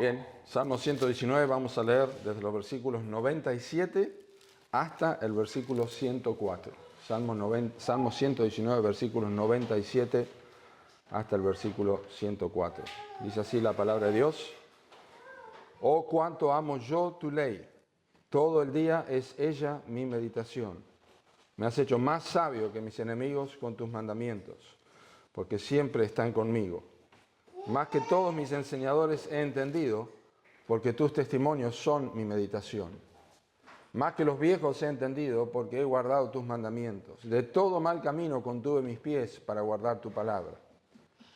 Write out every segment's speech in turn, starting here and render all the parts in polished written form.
Bien, Salmo 119 vamos a leer desde los versículos 97 hasta el versículo 104. Salmo 119, versículos 97 hasta el versículo 104. Dice así la palabra de Dios. Oh, cuánto amo yo tu ley. Todo el día es ella mi meditación. Me has hecho más sabio que mis enemigos con tus mandamientos, porque siempre están conmigo. Más que todos mis enseñadores he entendido, porque tus testimonios son mi meditación. Más que los viejos he entendido, porque he guardado tus mandamientos. De todo mal camino contuve mis pies para guardar tu palabra.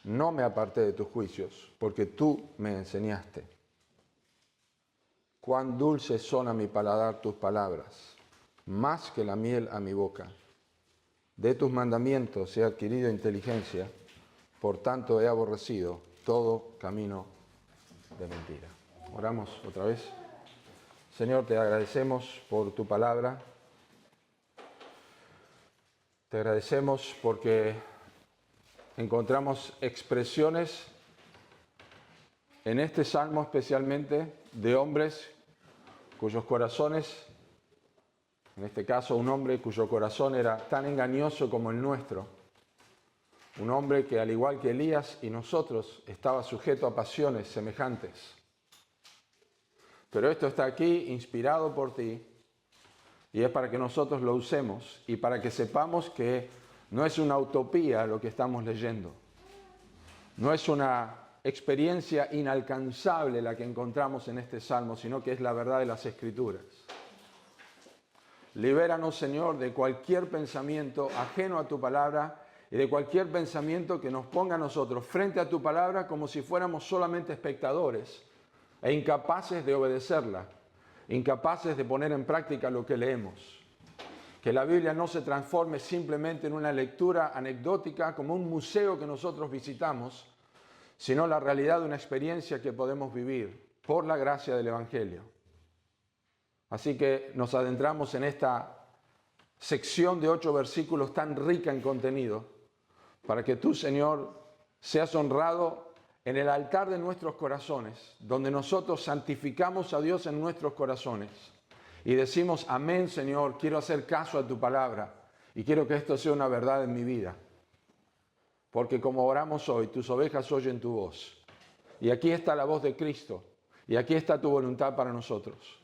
No me aparté de tus juicios, porque tú me enseñaste. Cuán dulces son a mi paladar tus palabras, más que la miel a mi boca. De tus mandamientos he adquirido inteligencia, por tanto he aborrecido todo camino de mentira. Oramos otra vez. Señor, te agradecemos por tu palabra. Te agradecemos porque encontramos expresiones en este salmo especialmente de hombres cuyos corazones, en este caso un hombre cuyo corazón era tan engañoso como el nuestro, un hombre que al igual que Elías y nosotros estaba sujeto a pasiones semejantes. Pero esto está aquí inspirado por ti y es para que nosotros lo usemos y para que sepamos que no es una utopía lo que estamos leyendo. No es una experiencia inalcanzable la que encontramos en este salmo, sino que es la verdad de las Escrituras. Libéranos, Señor, de cualquier pensamiento ajeno a tu palabra y de cualquier pensamiento que nos ponga a nosotros frente a tu palabra como si fuéramos solamente espectadores e incapaces de obedecerla, incapaces de poner en práctica lo que leemos. Que la Biblia no se transforme simplemente en una lectura anecdótica como un museo que nosotros visitamos, sino la realidad de una experiencia que podemos vivir por la gracia del Evangelio. Así que nos adentramos en esta sección de 8 versículos tan rica en contenido, para que tú, Señor, seas honrado en el altar de nuestros corazones, donde nosotros santificamos a Dios en nuestros corazones y decimos, amén, Señor, quiero hacer caso a tu palabra y quiero que esto sea una verdad en mi vida. Porque como oramos hoy, tus ovejas oyen tu voz. Y aquí está la voz de Cristo. Y aquí está tu voluntad para nosotros.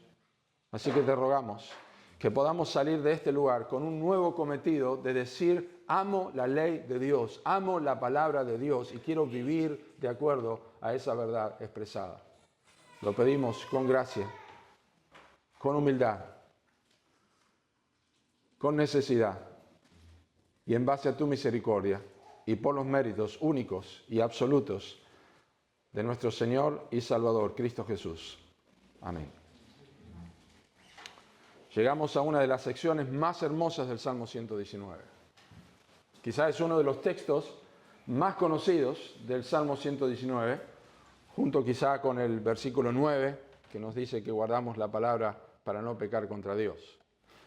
Así que te rogamos que podamos salir de este lugar con un nuevo cometido de decir, amo la ley de Dios, amo la palabra de Dios y quiero vivir de acuerdo a esa verdad expresada. Lo pedimos con gracia, con humildad, con necesidad y en base a tu misericordia y por los méritos únicos y absolutos de nuestro Señor y Salvador, Cristo Jesús. Amén. Llegamos a una de las secciones más hermosas del Salmo 119. Quizás es uno de los textos más conocidos del Salmo 119, junto quizá con el versículo 9, que nos dice que guardamos la palabra para no pecar contra Dios.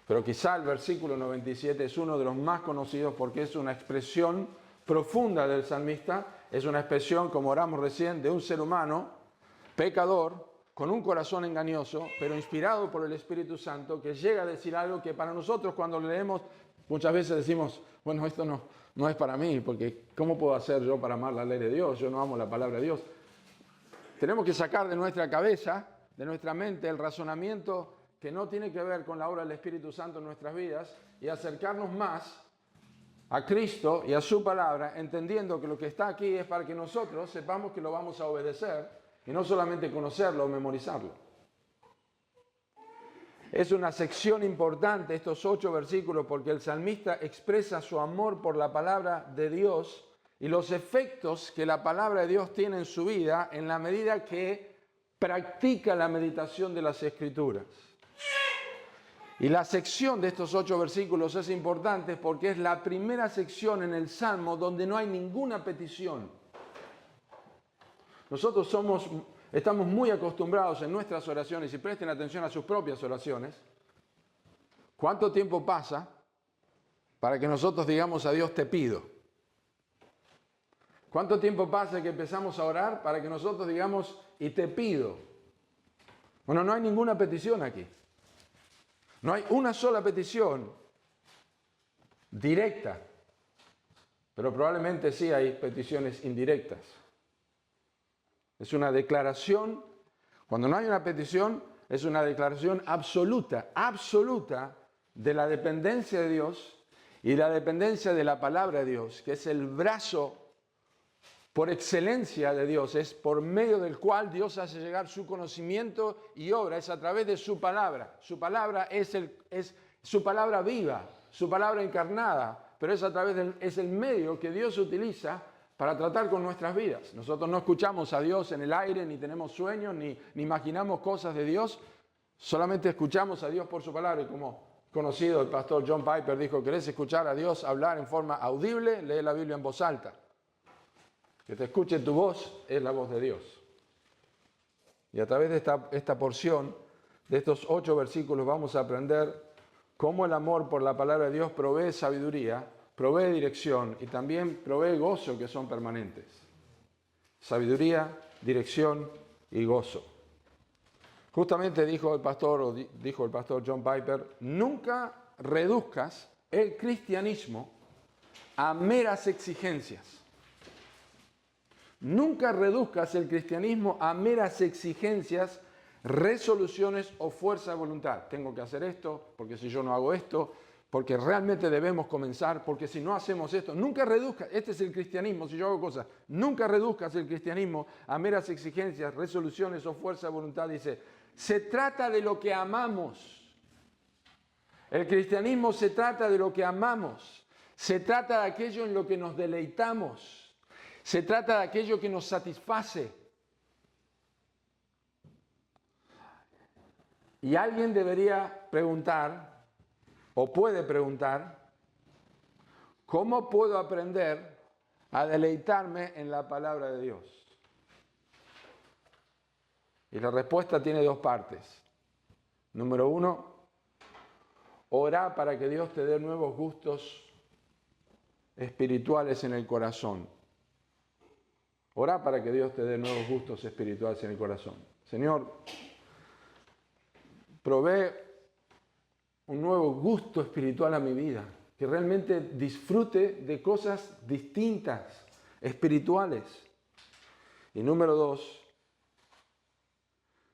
Pero quizá el versículo 97 es uno de los más conocidos porque es una expresión profunda del salmista, es una expresión, como oramos recién, de un ser humano, pecador, con un corazón engañoso, pero inspirado por el Espíritu Santo, que llega a decir algo que para nosotros cuando lo leemos muchas veces decimos, bueno, esto no es para mí, porque ¿cómo puedo hacer yo para amar la ley de Dios? Yo no amo la palabra de Dios. Tenemos que sacar de nuestra cabeza, de nuestra mente, el razonamiento que no tiene que ver con la obra del Espíritu Santo en nuestras vidas y acercarnos más a Cristo y a su palabra, entendiendo que lo que está aquí es para que nosotros sepamos que lo vamos a obedecer y no solamente conocerlo o memorizarlo. Es una sección importante estos 8 versículos porque el salmista expresa su amor por la palabra de Dios y los efectos que la palabra de Dios tiene en su vida en la medida que practica la meditación de las Escrituras. Y la sección de estos 8 versículos es importante porque es la primera sección en el Salmo donde no hay ninguna petición. Nosotros estamos muy acostumbrados en nuestras oraciones, y presten atención a sus propias oraciones, ¿cuánto tiempo pasa para que nosotros digamos a Dios te pido? ¿Cuánto tiempo pasa que empezamos a orar para que nosotros digamos, y te pido? Bueno, no hay ninguna petición aquí. No hay una sola petición directa, pero probablemente sí hay peticiones indirectas. Es una declaración, cuando no hay una petición, es una declaración absoluta, absoluta de la dependencia de Dios y la dependencia de la palabra de Dios, que es el brazo por excelencia de Dios, es por medio del cual Dios hace llegar su conocimiento y obra, es a través de su palabra. Su palabra es su palabra viva, su palabra encarnada, pero es a través es el medio que Dios utiliza para tratar con nuestras vidas. Nosotros no escuchamos a Dios en el aire, ni tenemos sueños, ni imaginamos cosas de Dios, solamente escuchamos a Dios por su palabra. Y como conocido, el pastor John Piper dijo, ¿querés escuchar a Dios hablar en forma audible? Lee la Biblia en voz alta. Que te escuche tu voz es la voz de Dios. Y a través de esta porción, de estos 8 versículos, vamos a aprender cómo el amor por la palabra de Dios provee sabiduría, provee dirección y también provee gozo, que son permanentes. Sabiduría, dirección y gozo. Justamente dijo el pastor John Piper, nunca reduzcas el cristianismo a meras exigencias. Nunca reduzcas el cristianismo a meras exigencias, resoluciones o fuerza de voluntad. Tengo que hacer esto, porque si yo no hago esto, porque realmente debemos comenzar, porque si no hacemos esto, nunca reduzcas, este es el cristianismo, si yo hago cosas, nunca reduzcas el cristianismo a meras exigencias, resoluciones o fuerza de voluntad. Dice, se trata de lo que amamos. El cristianismo se trata de lo que amamos. Se trata de aquello en lo que nos deleitamos. Se trata de aquello que nos satisface. Y alguien debería preguntar, o puede preguntar, ¿cómo puedo aprender a deleitarme en la palabra de Dios? Y la respuesta tiene 2 partes. Número 1, orá para que Dios te dé nuevos gustos espirituales en el corazón. Orá para que Dios te dé nuevos gustos espirituales en el corazón. Señor, provee un nuevo gusto espiritual a mi vida, que realmente disfrute de cosas distintas, espirituales. Y número 2,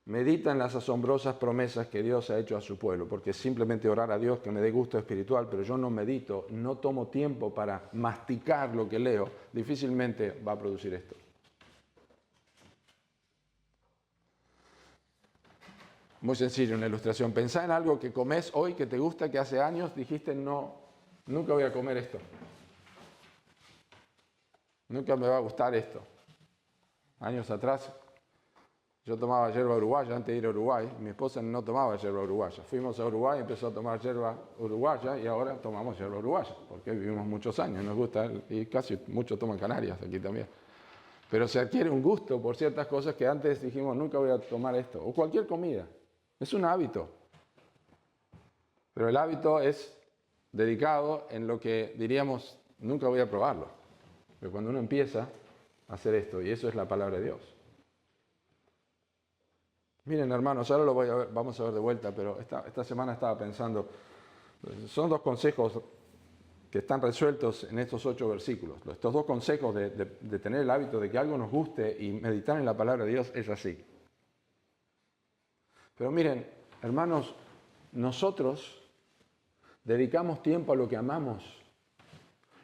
medita en las asombrosas promesas que Dios ha hecho a su pueblo, porque es simplemente orar a Dios que me dé gusto espiritual, pero yo no medito, no tomo tiempo para masticar lo que leo, difícilmente va a producir esto. Muy sencillo, una ilustración. Pensá en algo que comés hoy, que te gusta, que hace años dijiste, no, nunca voy a comer esto. Nunca me va a gustar esto. Años atrás, yo tomaba yerba uruguaya antes de ir a Uruguay. Mi esposa no tomaba yerba uruguaya. Fuimos a Uruguay, empezó a tomar yerba uruguaya y ahora tomamos yerba uruguaya, porque vivimos muchos años, nos gusta, y casi muchos toman Canarias aquí también. Pero se adquiere un gusto por ciertas cosas que antes dijimos, nunca voy a tomar esto. O cualquier comida. Es un hábito, pero el hábito es dedicado en lo que diríamos, nunca voy a probarlo. Pero cuando uno empieza a hacer esto, y eso es la palabra de Dios. Miren, hermanos, ahora lo vamos a ver de vuelta, pero esta semana estaba pensando, son 2 consejos que están resueltos en estos 8 versículos. Estos 2 consejos de tener el hábito de que algo nos guste y meditar en la palabra de Dios es así. Pero miren, hermanos, nosotros dedicamos tiempo a lo que amamos.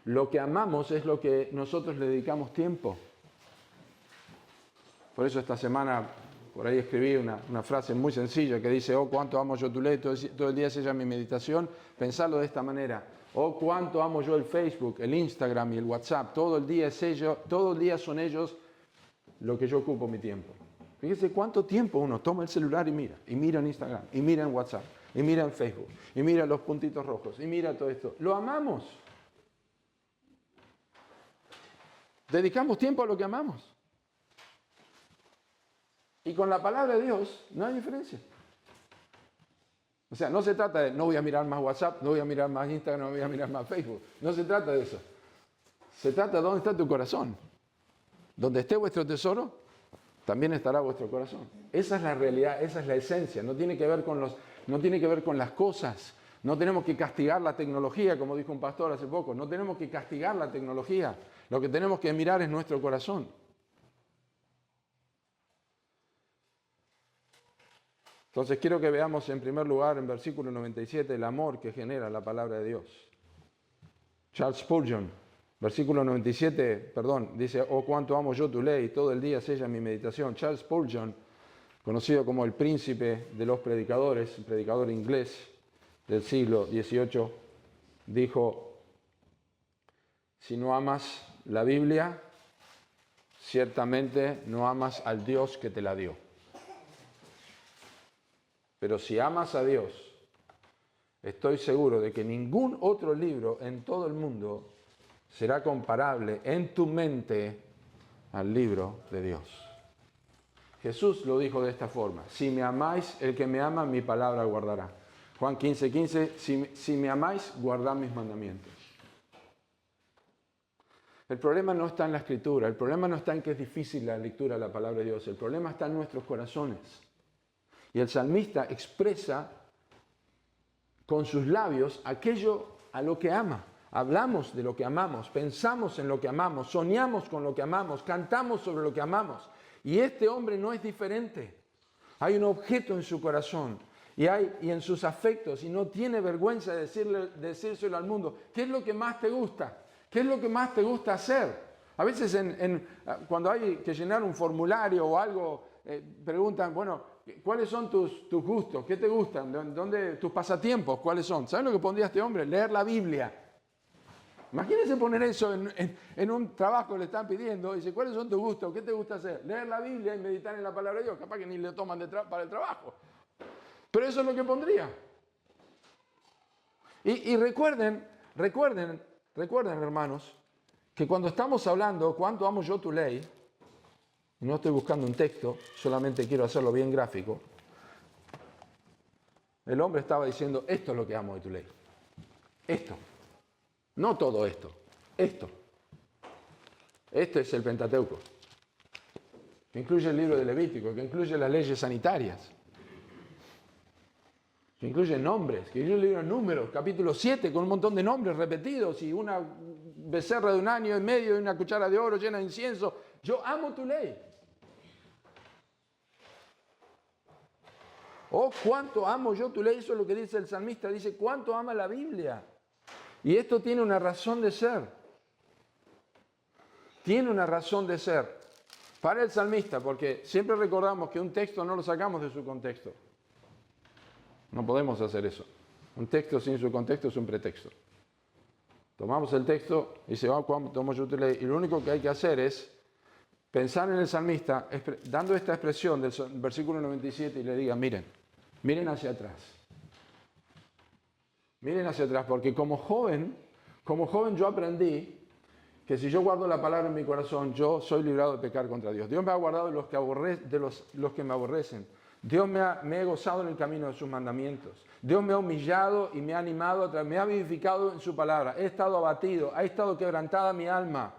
Lo que amamos es lo que nosotros le dedicamos tiempo. Por eso esta semana por ahí escribí una frase muy sencilla que dice, oh, cuánto amo yo tu ley, todo el día es ella mi meditación. Pensarlo de esta manera, oh, cuánto amo yo el Facebook, el Instagram y el WhatsApp, todo el día son ellos lo que yo ocupo mi tiempo. Fíjese cuánto tiempo uno toma el celular y mira en Instagram, y mira en WhatsApp, y mira en Facebook, y mira los puntitos rojos, y mira todo esto. Lo amamos. Dedicamos tiempo a lo que amamos. Y con la palabra de Dios no hay diferencia. O sea, no se trata de no voy a mirar más WhatsApp, no voy a mirar más Instagram, no voy a mirar más Facebook. No se trata de eso. Se trata de dónde está tu corazón. Donde esté vuestro tesoro, también estará vuestro corazón. Esa es la realidad, esa es la esencia. No tiene que ver con las cosas. No tenemos que castigar la tecnología, como dijo un pastor hace poco. No tenemos que castigar la tecnología. Lo que tenemos que mirar es nuestro corazón. Entonces quiero que veamos en primer lugar en versículo 97 el amor que genera la palabra de Dios. Charles Spurgeon, versículo 97, dice, oh cuánto amo yo tu ley, todo el día sella mi meditación. Charles Spurgeon, conocido como el príncipe de los predicadores, un predicador inglés del siglo XVIII, dijo, si no amas la Biblia, ciertamente no amas al Dios que te la dio. Pero si amas a Dios, estoy seguro de que ningún otro libro en todo el mundo será comparable en tu mente al libro de Dios. Jesús lo dijo de esta forma, si me amáis, el que me ama, mi palabra guardará. Juan 15:15, si me amáis, guardad mis mandamientos. El problema no está en la escritura, el problema no está en que es difícil la lectura de la palabra de Dios, el problema está en nuestros corazones. Y el salmista expresa con sus labios aquello a lo que ama. Hablamos de lo que amamos, pensamos en lo que amamos, soñamos con lo que amamos, cantamos sobre lo que amamos. Y este hombre no es diferente. Hay un objeto en su corazón y en sus afectos y no tiene vergüenza de decírselo al mundo. ¿Qué es lo que más te gusta? ¿Qué es lo que más te gusta hacer? A veces cuando hay que llenar un formulario o algo, preguntan, bueno, ¿cuáles son tus gustos? ¿Qué te gustan? ¿Tus pasatiempos? ¿Cuáles son? ¿Saben lo que pondría este hombre? Leer la Biblia. Imagínense poner eso en un trabajo que le están pidiendo. Dice, ¿cuáles son tus gustos? ¿Qué te gusta hacer? Leer la Biblia y meditar en la palabra de Dios. Capaz que ni le toman para el trabajo. Pero eso es lo que pondría. Y recuerden, hermanos, que cuando estamos hablando, cuánto amo yo tu ley, no estoy buscando un texto, solamente quiero hacerlo bien gráfico. El hombre estaba diciendo, esto es lo que amo de tu ley. Esto. No todo esto. Esto. Este es el Pentateuco. Que incluye el libro de Levítico, que incluye las leyes sanitarias. Que incluye nombres, que incluye el libro de Números, capítulo 7, con un montón de nombres repetidos y una becerra de 1 año y medio y una cuchara de oro llena de incienso. Yo amo tu ley. Oh, cuánto amo yo tu ley, eso es lo que dice el salmista, dice cuánto ama la Biblia. Y esto tiene una razón de ser. Tiene una razón de ser. Para el salmista, porque siempre recordamos que un texto no lo sacamos de su contexto. No podemos hacer eso. Un texto sin su contexto es un pretexto. Tomamos el texto y dice, oh, cuánto amo yo tu ley. Y lo único que hay que hacer es pensar en el salmista, dando esta expresión del versículo 97 y le diga, miren hacia atrás. Miren hacia atrás, porque como joven yo aprendí que si yo guardo la palabra en mi corazón, yo soy librado de pecar contra Dios. Dios me ha guardado de los que me aborrecen. Me he gozado en el camino de sus mandamientos. Dios me ha humillado y me ha animado, me ha vivificado en su palabra. He estado abatido, ha estado quebrantada mi alma.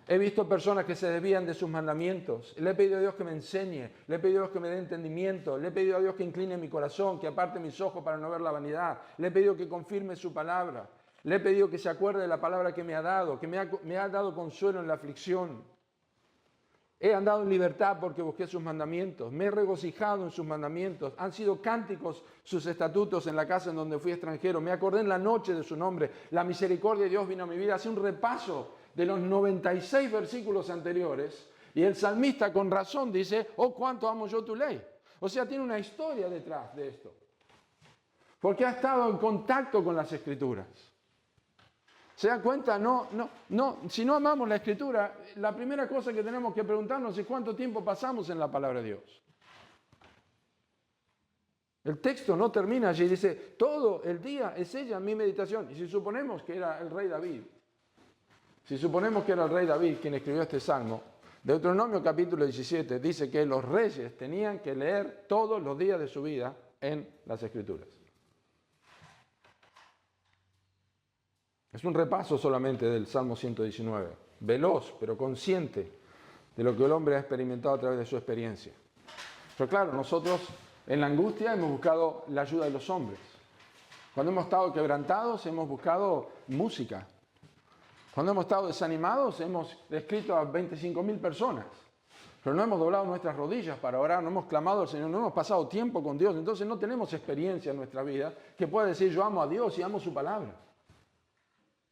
He visto personas que se desvían de sus mandamientos. Le he pedido a Dios que me enseñe. Le he pedido a Dios que me dé entendimiento. Le he pedido a Dios que incline mi corazón, que aparte mis ojos para no ver la vanidad. Le he pedido que confirme su palabra. Le he pedido que se acuerde de la palabra que me ha dado, que me ha dado consuelo en la aflicción. He andado en libertad porque busqué sus mandamientos. Me he regocijado en sus mandamientos. Han sido cánticos sus estatutos en la casa en donde fui extranjero. Me acordé en la noche de su nombre. La misericordia de Dios vino a mi vida. Hace un repaso de los 96 versículos anteriores, y el salmista con razón dice, oh, cuánto amo yo tu ley. O sea, tiene una historia detrás de esto, porque ha estado en contacto con las Escrituras. ¿Se dan cuenta? Si no amamos la Escritura, la primera cosa que tenemos que preguntarnos es cuánto tiempo pasamos en la palabra de Dios. El texto no termina allí, dice, todo el día es ella mi meditación. Y si suponemos que era el rey David, quien escribió este salmo, Deuteronomio capítulo 17 dice que los reyes tenían que leer todos los días de su vida en las Escrituras. Es un repaso solamente del Salmo 119, veloz pero consciente de lo que el hombre ha experimentado a través de su experiencia. Pero claro, nosotros en la angustia hemos buscado la ayuda de los hombres. Cuando hemos estado quebrantados hemos buscado música. Cuando hemos estado desanimados hemos escrito a 25.000 personas. Pero no hemos doblado nuestras rodillas para orar, no hemos clamado al Señor, no hemos pasado tiempo con Dios. Entonces no tenemos experiencia en nuestra vida que pueda decir yo amo a Dios y amo su palabra.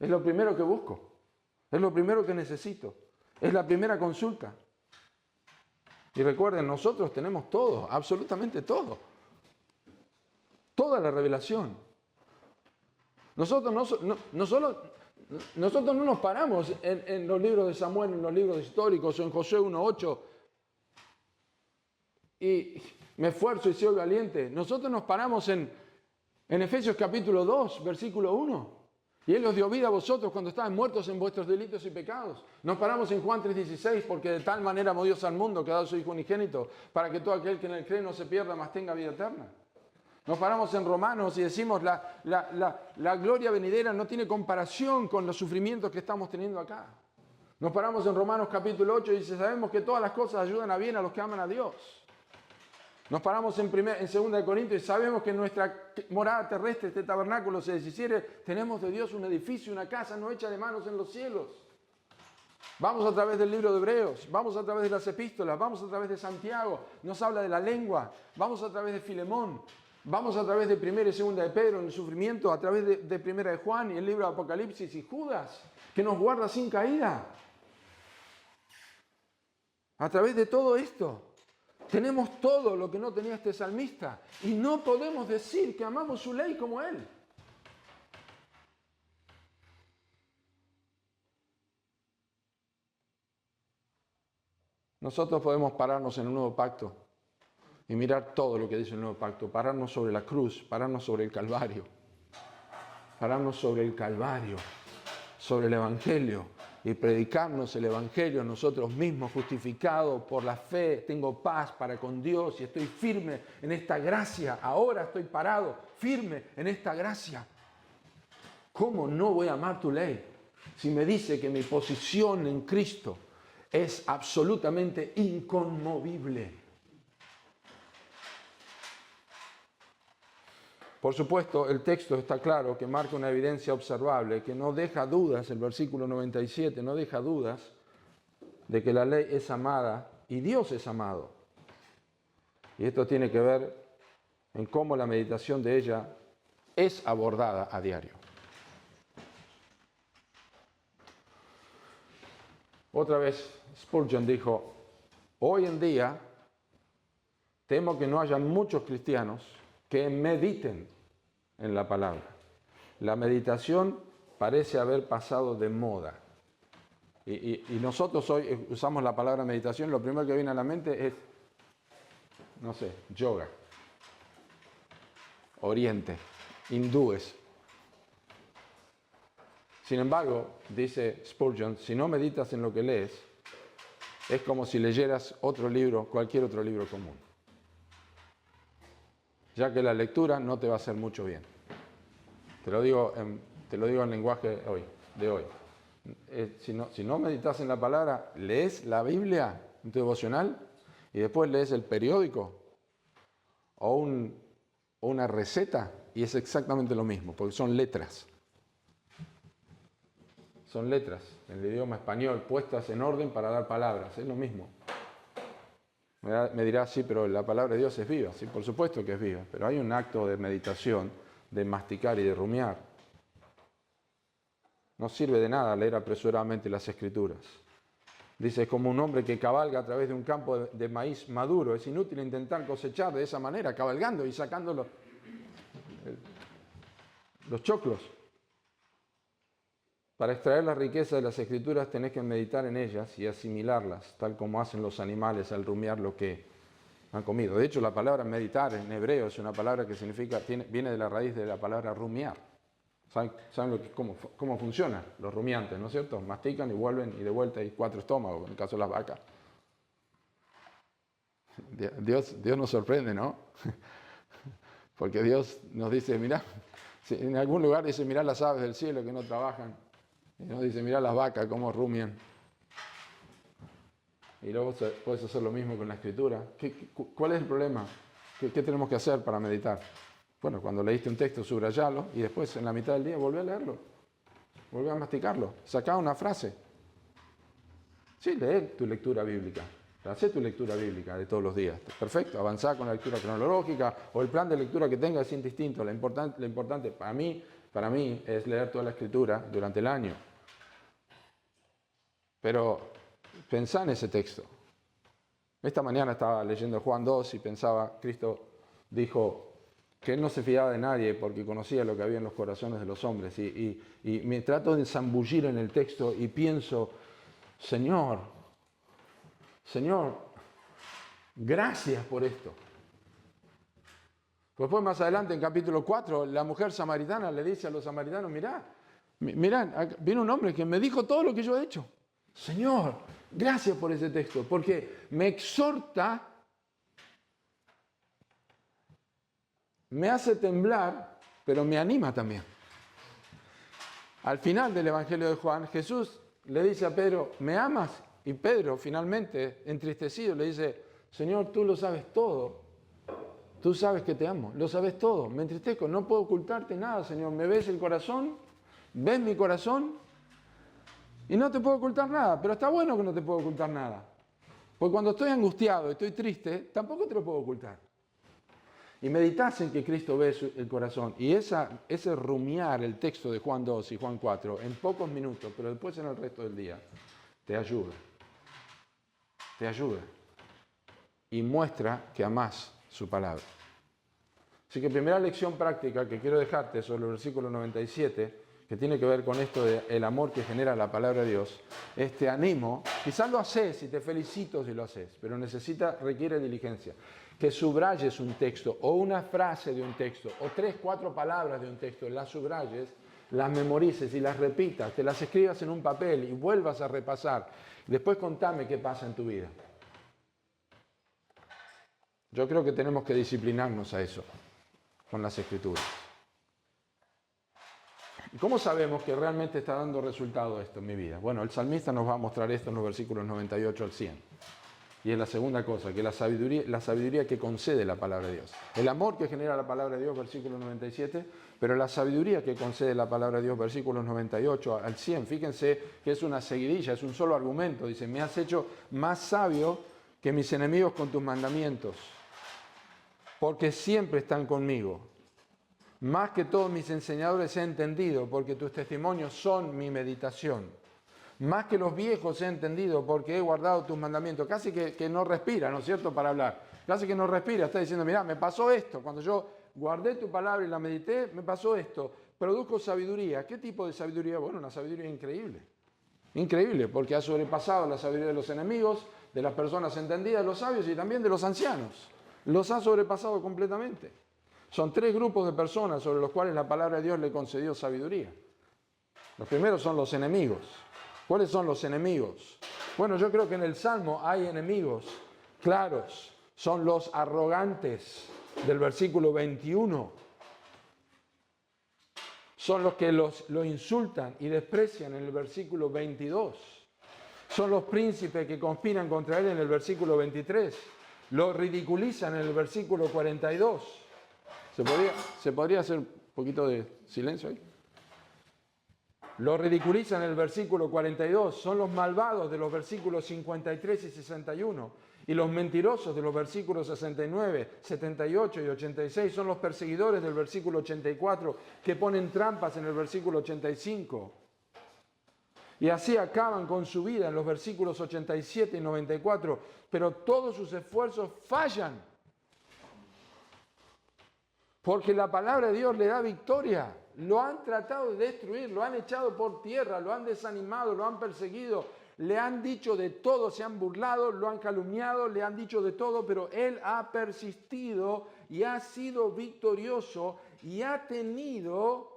Es lo primero que busco. Es lo primero que necesito. Es la primera consulta. Y recuerden, nosotros tenemos todo, absolutamente todo. Toda la revelación. Nosotros no nos paramos en los libros de Samuel, en los libros históricos o en Josué 1:8 y me esfuerzo y soy valiente. Nosotros nos paramos en Efesios capítulo 2, versículo 1. Y Él os dio vida a vosotros cuando estaban muertos en vuestros delitos y pecados. Nos paramos en Juan 3:16, porque de tal manera amó Dios al mundo que ha dado su Hijo unigénito, para que todo aquel que en Él cree no se pierda, mas tenga vida eterna. Nos paramos en Romanos y decimos la gloria venidera no tiene comparación con los sufrimientos que estamos teniendo acá. Nos paramos en Romanos capítulo 8 y dice, sabemos que todas las cosas ayudan a bien a los que aman a Dios. Nos paramos en 2 Corintios y sabemos que nuestra morada terrestre, este tabernáculo, se deshiciere. Tenemos de Dios un edificio, una casa no hecha de manos en los cielos. Vamos a través del libro de Hebreos, vamos a través de las epístolas, vamos a través de Santiago, nos habla de la lengua, vamos a través de Filemón, vamos a través de 1 y 2 de Pedro en el sufrimiento, a través de 1 de Juan y el libro de Apocalipsis y Judas, que nos guarda sin caída. A través de todo esto. Tenemos todo lo que no tenía este salmista y no podemos decir que amamos su ley como él. Nosotros podemos pararnos en un nuevo pacto y mirar todo lo que dice el nuevo pacto, pararnos sobre la cruz, pararnos sobre el Calvario, sobre el Evangelio. Y predicarnos el Evangelio nosotros mismos, justificados por la fe, tengo paz para con Dios y estoy firme en esta gracia. Ahora estoy parado, firme en esta gracia. ¿Cómo no voy a amar tu ley? Si me dice que mi posición en Cristo es absolutamente inconmovible. Por supuesto, el texto está claro que marca una evidencia observable, que no deja dudas, el versículo 97 no deja dudas de que la ley es amada y Dios es amado. Y esto tiene que ver en cómo la meditación de ella es abordada a diario. Otra vez Spurgeon dijo, hoy en día temo que no haya muchos cristianos que mediten en la palabra. La meditación parece haber pasado de moda. Y nosotros hoy usamos la palabra meditación, lo primero que viene a la mente es, no sé, yoga, oriente, hindúes. Sin embargo, dice Spurgeon, si no meditas en lo que lees, es como si leyeras otro libro, cualquier otro libro común. Ya que la lectura no te va a hacer mucho bien. Te lo digo en lenguaje de hoy. Si no meditas en la palabra, lees la Biblia en tu devocional y después lees el periódico o una receta y es exactamente lo mismo, porque son letras. Son letras en el idioma español puestas en orden para dar palabras, es lo mismo. Me dirá, sí, pero la palabra de Dios es viva. Sí, por supuesto que es viva, pero hay un acto de meditación, de masticar y de rumiar. No sirve de nada leer apresuradamente las Escrituras. Dice, es como un hombre que cabalga a través de un campo de maíz maduro. Es inútil intentar cosechar de esa manera, cabalgando y sacando los choclos. Para extraer la riqueza de las Escrituras tenés que meditar en ellas y asimilarlas, tal como hacen los animales al rumiar lo que han comido. De hecho, la palabra meditar en hebreo es una palabra que significa, viene de la raíz de la palabra rumiar. ¿Saben cómo funcionan los rumiantes, no es cierto? Mastican y vuelven y de vuelta hay 4 estómagos, en el caso de las vacas. Dios nos sorprende, ¿no? Porque Dios nos dice, mirá, en algún lugar dice, mirá las aves del cielo que no trabajan. Y nos dice, mirá las vacas cómo rumian. Y luego puedes hacer lo mismo con la escritura. ¿Cuál es el problema? ¿Qué tenemos que hacer para meditar? Bueno, cuando leíste un texto, subrayalo y después en la mitad del día volvé a leerlo. Volvé a masticarlo. Sacá una frase. Sí, lee tu lectura bíblica. Hacé tu lectura bíblica de todos los días. Perfecto, avanzá con la lectura cronológica o el plan de lectura que tengas es indistinto. Lo importante para mí es leer toda la escritura durante el año. Pero pensá en ese texto. Esta mañana estaba leyendo Juan 2 y pensaba, Cristo dijo que Él no se fiaba de nadie porque conocía lo que había en los corazones de los hombres. Y me trato de zambullir en el texto y pienso, Señor, gracias por esto. Después más adelante en capítulo 4, la mujer samaritana le dice a los samaritanos, mirá, viene un hombre que me dijo todo lo que yo he hecho. Señor, gracias por ese texto, porque me exhorta, me hace temblar, pero me anima también. Al final del Evangelio de Juan, Jesús le dice a Pedro, ¿me amas? Y Pedro, finalmente, entristecido, le dice, Señor, tú lo sabes todo. Tú sabes que te amo, lo sabes todo. Me entristezco, no puedo ocultarte nada, Señor. ¿Me ves el corazón? ¿Ves mi corazón? Y no te puedo ocultar nada, pero está bueno que no te puedo ocultar nada. Porque cuando estoy angustiado, estoy triste, tampoco te lo puedo ocultar. Y meditas en que Cristo ve el corazón. Y ese rumiar el texto de Juan 2 y Juan 4 en pocos minutos, pero después en el resto del día, te ayuda. Te ayuda. Y muestra que amás su palabra. Así que primera lección práctica que quiero dejarte sobre el versículo 97, que tiene que ver con esto del amor que genera la palabra de Dios, te animo, quizás lo haces y te felicito si lo haces, pero requiere diligencia. Que subrayes un texto o una frase de un texto o 3, 4 palabras de un texto, las subrayes, las memorices y las repitas, te las escribas en un papel y vuelvas a repasar. Después contame qué pasa en tu vida. Yo creo que tenemos que disciplinarnos a eso con las Escrituras. ¿Y cómo sabemos que realmente está dando resultado esto en mi vida? Bueno, el salmista nos va a mostrar esto en los versículos 98 al 100. Y es la segunda cosa, que la sabiduría que concede la palabra de Dios. El amor que genera la palabra de Dios, versículo 97, pero la sabiduría que concede la palabra de Dios, versículos 98 al 100. Fíjense que es una seguidilla, es un solo argumento. Dice, me has hecho más sabio que mis enemigos con tus mandamientos, porque siempre están conmigo. Más que todos mis enseñadores he entendido, porque tus testimonios son mi meditación. Más que los viejos he entendido, porque he guardado tus mandamientos. Casi que no respira, ¿no es cierto?, para hablar. Casi que no respira, está diciendo, mirá, me pasó esto. Cuando yo guardé tu palabra y la medité, me pasó esto. Produzco sabiduría. ¿Qué tipo de sabiduría? Bueno, una sabiduría increíble. Increíble, porque ha sobrepasado la sabiduría de los enemigos, de las personas entendidas, de los sabios y también de los ancianos. Los ha sobrepasado completamente. Son 3 grupos de personas sobre los cuales la palabra de Dios le concedió sabiduría. Los primeros son los enemigos. ¿Cuáles son los enemigos? Bueno, yo creo que en el Salmo hay enemigos claros. Son los arrogantes del versículo 21. Son los que lo insultan y desprecian en el versículo 22. Son los príncipes que conspiran contra él en el versículo 23. Lo ridiculizan en el versículo 42. ¿Se podría hacer un poquito de silencio ahí? Lo ridiculizan en el versículo 42. Son los malvados de los versículos 53 y 61. Y los mentirosos de los versículos 69, 78 y 86. Son los perseguidores del versículo 84 que ponen trampas en el versículo 85. Y así acaban con su vida en los versículos 87 y 94. Pero todos sus esfuerzos fallan. Porque la palabra de Dios le da victoria. Lo han tratado de destruir, lo han echado por tierra, lo han desanimado, lo han perseguido, le han dicho de todo, se han burlado, lo han calumniado, le han dicho de todo, pero él ha persistido y ha sido victorioso y ha tenido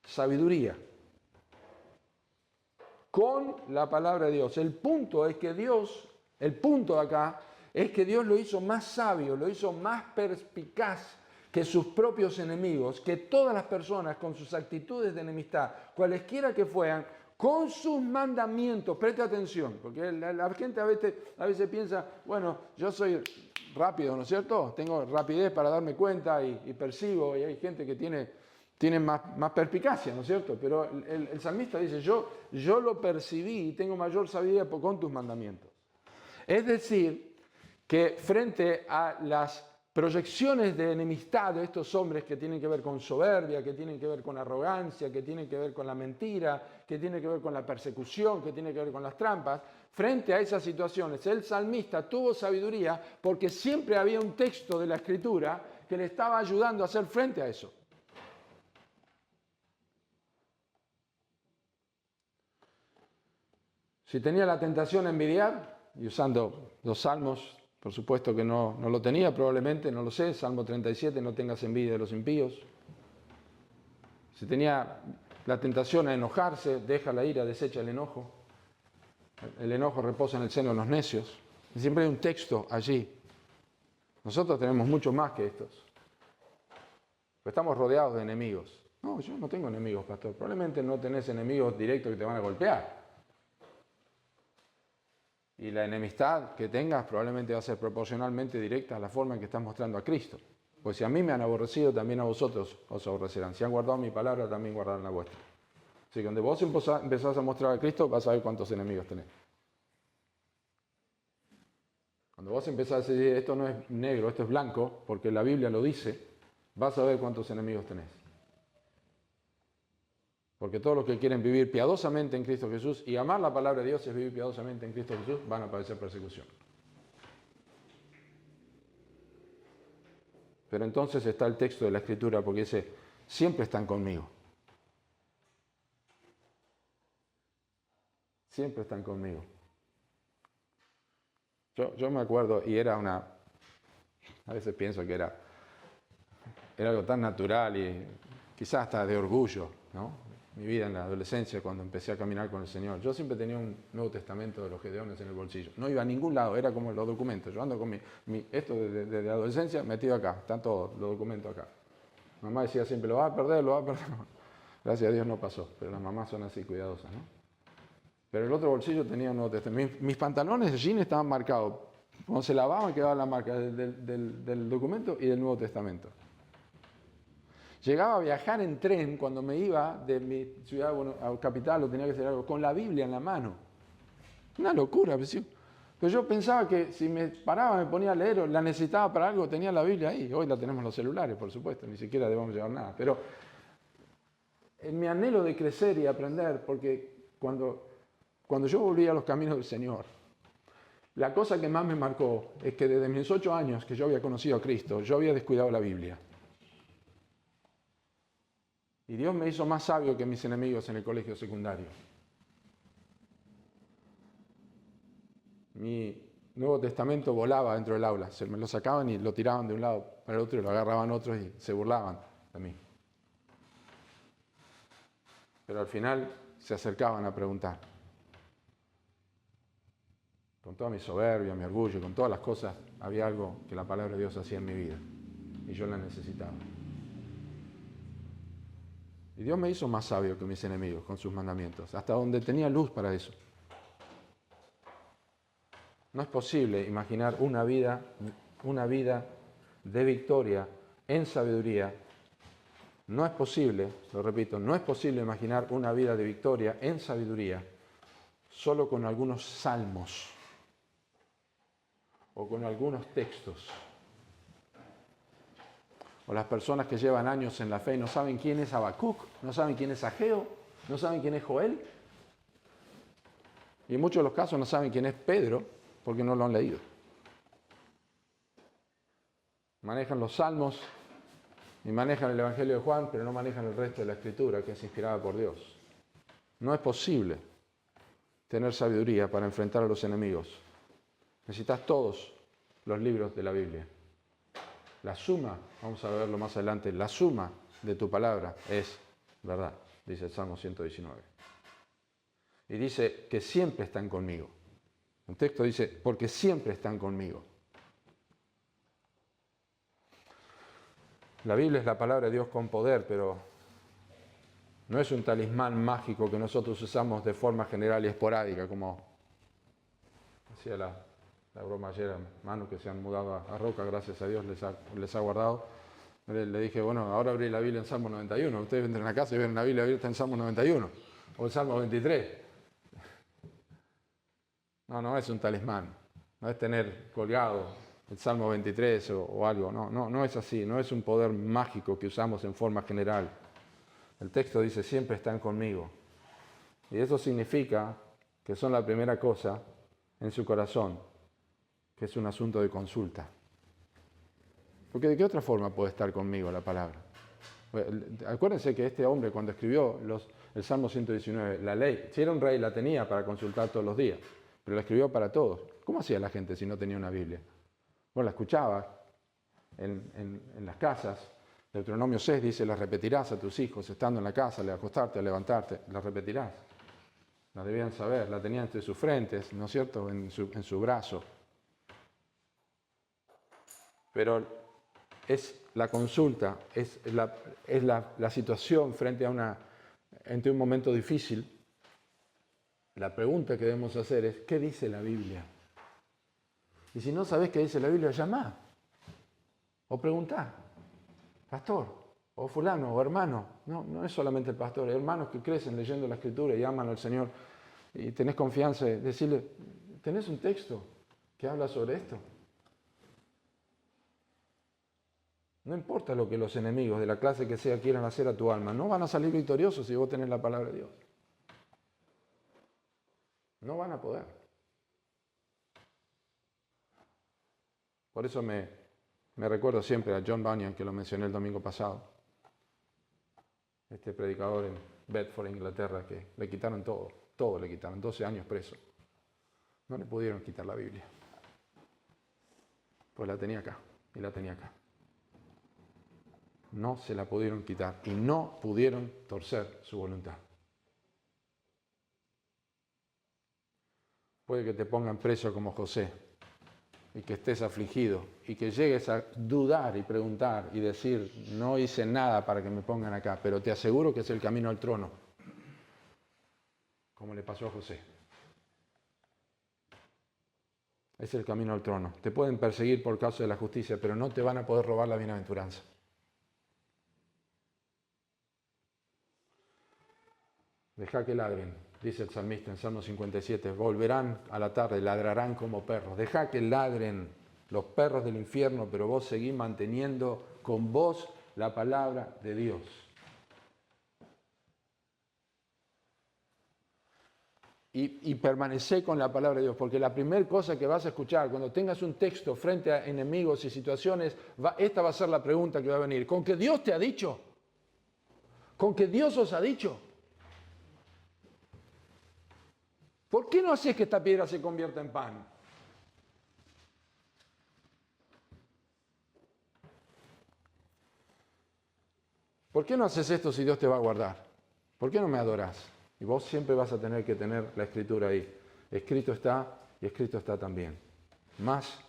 sabiduría con la palabra de Dios. El punto de acá es que Dios lo hizo más sabio, lo hizo más perspicaz que sus propios enemigos, que todas las personas con sus actitudes de enemistad, cualesquiera que fueran, con sus mandamientos. Preste atención, porque la gente a veces piensa, bueno, yo soy rápido, ¿no es cierto? Tengo rapidez para darme cuenta y percibo, y hay gente que tiene más perspicacia, ¿no es cierto? Pero el salmista dice, yo lo percibí y tengo mayor sabiduría con tus mandamientos. Es decir, que frente a las proyecciones de enemistad de estos hombres que tienen que ver con soberbia, que tienen que ver con arrogancia, que tienen que ver con la mentira, que tienen que ver con la persecución, que tienen que ver con las trampas, frente a esas situaciones, el salmista tuvo sabiduría porque siempre había un texto de la Escritura que le estaba ayudando a hacer frente a eso. Si tenía la tentación a envidiar, y usando los salmos, por supuesto que no lo tenía, probablemente, no lo sé, Salmo 37, no tengas envidia de los impíos. Si tenía la tentación a enojarse, deja la ira, desecha el enojo. El enojo reposa en el seno de los necios. Y siempre hay un texto allí. Nosotros tenemos mucho más que estos. Estamos rodeados de enemigos. No, yo no tengo enemigos, pastor. Probablemente no tenés enemigos directos que te van a golpear. Y la enemistad que tengas probablemente va a ser proporcionalmente directa a la forma en que estás mostrando a Cristo. Pues si a mí me han aborrecido, también a vosotros os aborrecerán. Si han guardado mi palabra, también guardarán la vuestra. Así que donde vos empezás a mostrar a Cristo, vas a ver cuántos enemigos tenés. Cuando vos empezás a decir, esto no es negro, esto es blanco, porque la Biblia lo dice, vas a ver cuántos enemigos tenés. Porque todos los que quieren vivir piadosamente en Cristo Jesús y amar la palabra de Dios es vivir piadosamente en Cristo Jesús, van a padecer persecución. Pero entonces está el texto de la Escritura porque dice, siempre están conmigo. Siempre están conmigo. Yo me acuerdo, y era a veces pienso que era algo tan natural y quizás hasta de orgullo, ¿no? Mi vida en la adolescencia, cuando empecé a caminar con el Señor. Yo siempre tenía un Nuevo Testamento de los Gedeones en el bolsillo. No iba a ningún lado, era como los documentos. Yo ando con esto de adolescencia metido acá, están todos los documentos acá. Mamá decía siempre, lo vas a perder. Gracias a Dios no pasó, pero las mamás son así cuidadosas, ¿no? Pero el otro bolsillo tenía un Nuevo Testamento. Mis pantalones de jeans estaban marcados. Cuando se lavaban quedaba la marca del documento y del Nuevo Testamento. Llegaba a viajar en tren cuando me iba de mi ciudad a capital o tenía que hacer algo con la Biblia en la mano. Una locura. Pero yo pensaba que si me paraba, me ponía a leer o la necesitaba para algo, tenía la Biblia ahí. Hoy la tenemos en los celulares, por supuesto, ni siquiera debemos llevar nada. Pero en mi anhelo de crecer y aprender, porque cuando yo volví a los caminos del Señor, la cosa que más me marcó es que desde mis 8 años que yo había conocido a Cristo, yo había descuidado la Biblia. Y Dios me hizo más sabio que mis enemigos en el colegio secundario. Mi Nuevo Testamento volaba dentro del aula. Se me lo sacaban y lo tiraban de un lado para el otro y lo agarraban otros y se burlaban de mí. Pero al final se acercaban a preguntar. Con toda mi soberbia, mi orgullo, con todas las cosas, había algo que la palabra de Dios hacía en mi vida. Y yo la necesitaba. Y Dios me hizo más sabio que mis enemigos con sus mandamientos, hasta donde tenía luz para eso. No es posible imaginar una vida de victoria en sabiduría. No es posible, lo repito, no es posible imaginar una vida de victoria en sabiduría solo con algunos salmos o con algunos textos. O las personas que llevan años en la fe y no saben quién es Habacuc, no saben quién es Ageo, no saben quién es Joel. Y en muchos de los casos no saben quién es Pedro porque no lo han leído. Manejan los salmos y manejan el Evangelio de Juan, pero no manejan el resto de la Escritura que es inspirada por Dios. No es posible tener sabiduría para enfrentar a los enemigos. Necesitas todos los libros de la Biblia. La suma, vamos a verlo más adelante, la suma de tu palabra es verdad, dice el Salmo 119. Y dice que siempre están conmigo. El texto dice, porque siempre están conmigo. La Biblia es la palabra de Dios con poder, pero No es un talismán mágico que nosotros usamos de forma general y esporádica, como hacía la broma ayer a Manu, que se han mudado a Roca, gracias a Dios les ha guardado. Le dije, bueno, ahora abrí la Biblia en Salmo 91. Ustedes entran a casa y ven la Biblia abierta en Salmo 91 o el Salmo 23. No es un talismán. No es tener colgado el Salmo 23 o algo. No es así. No es un poder mágico que usamos en forma general. El texto dice, siempre están conmigo. Y eso significa que son la primera cosa en su corazón, que es un asunto de consulta. Porque ¿de qué otra forma puede estar conmigo la palabra? Acuérdense que este hombre cuando escribió el Salmo 119, la ley, si era un rey la tenía para consultar todos los días, pero la escribió para todos. ¿Cómo hacía la gente si no tenía una Biblia? Bueno, la escuchaba en las casas. Deuteronomio 6 dice, las repetirás a tus hijos, estando en la casa, al acostarte, al levantarte, las repetirás. Las debían saber, la tenían entre sus frentes, ¿no es cierto?, en su brazo. Pero es la consulta, es la situación frente a ante un momento difícil. La pregunta que debemos hacer es, ¿qué dice la Biblia? Y si no sabés qué dice la Biblia, llamá o preguntá. Pastor, o fulano, o hermano. No es solamente el pastor, hay hermanos que crecen leyendo la Escritura y aman al Señor. Y tenés confianza de decirle, ¿tenés un texto que habla sobre esto? No importa lo que los enemigos, de la clase que sea, quieran hacer a tu alma. No van a salir victoriosos si vos tenés la palabra de Dios. No van a poder. Por eso me recuerdo siempre a John Bunyan, que lo mencioné el domingo pasado. Este predicador en Bedford, Inglaterra, que le quitaron todo le quitaron, 12 años preso. No le pudieron quitar la Biblia. Pues la tenía acá y la tenía acá. No se la pudieron quitar y no pudieron torcer su voluntad. Puede que te pongan preso como José y que estés afligido y que llegues a dudar y preguntar y decir, no hice nada para que me pongan acá, pero te aseguro que es el camino al trono, como le pasó a José. Es el camino al trono. Te pueden perseguir por causa de la justicia, pero no te van a poder robar la bienaventuranza. Deja que ladren, dice el salmista en Salmo 57, volverán a la tarde, ladrarán como perros. Deja que ladren los perros del infierno, pero vos seguís manteniendo con vos la palabra de Dios. Y permanecé con la palabra de Dios, porque la primera cosa que vas a escuchar cuando tengas un texto frente a enemigos y situaciones, esta va a ser la pregunta que va a venir. ¿Con que Dios te ha dicho? ¿Con que Dios os ha dicho? ¿Por qué no haces que esta piedra se convierta en pan? ¿Por qué no haces esto si Dios te va a guardar? ¿Por qué no me adorás? Y vos siempre vas a tener que tener la escritura ahí. Escrito está y escrito está también. Más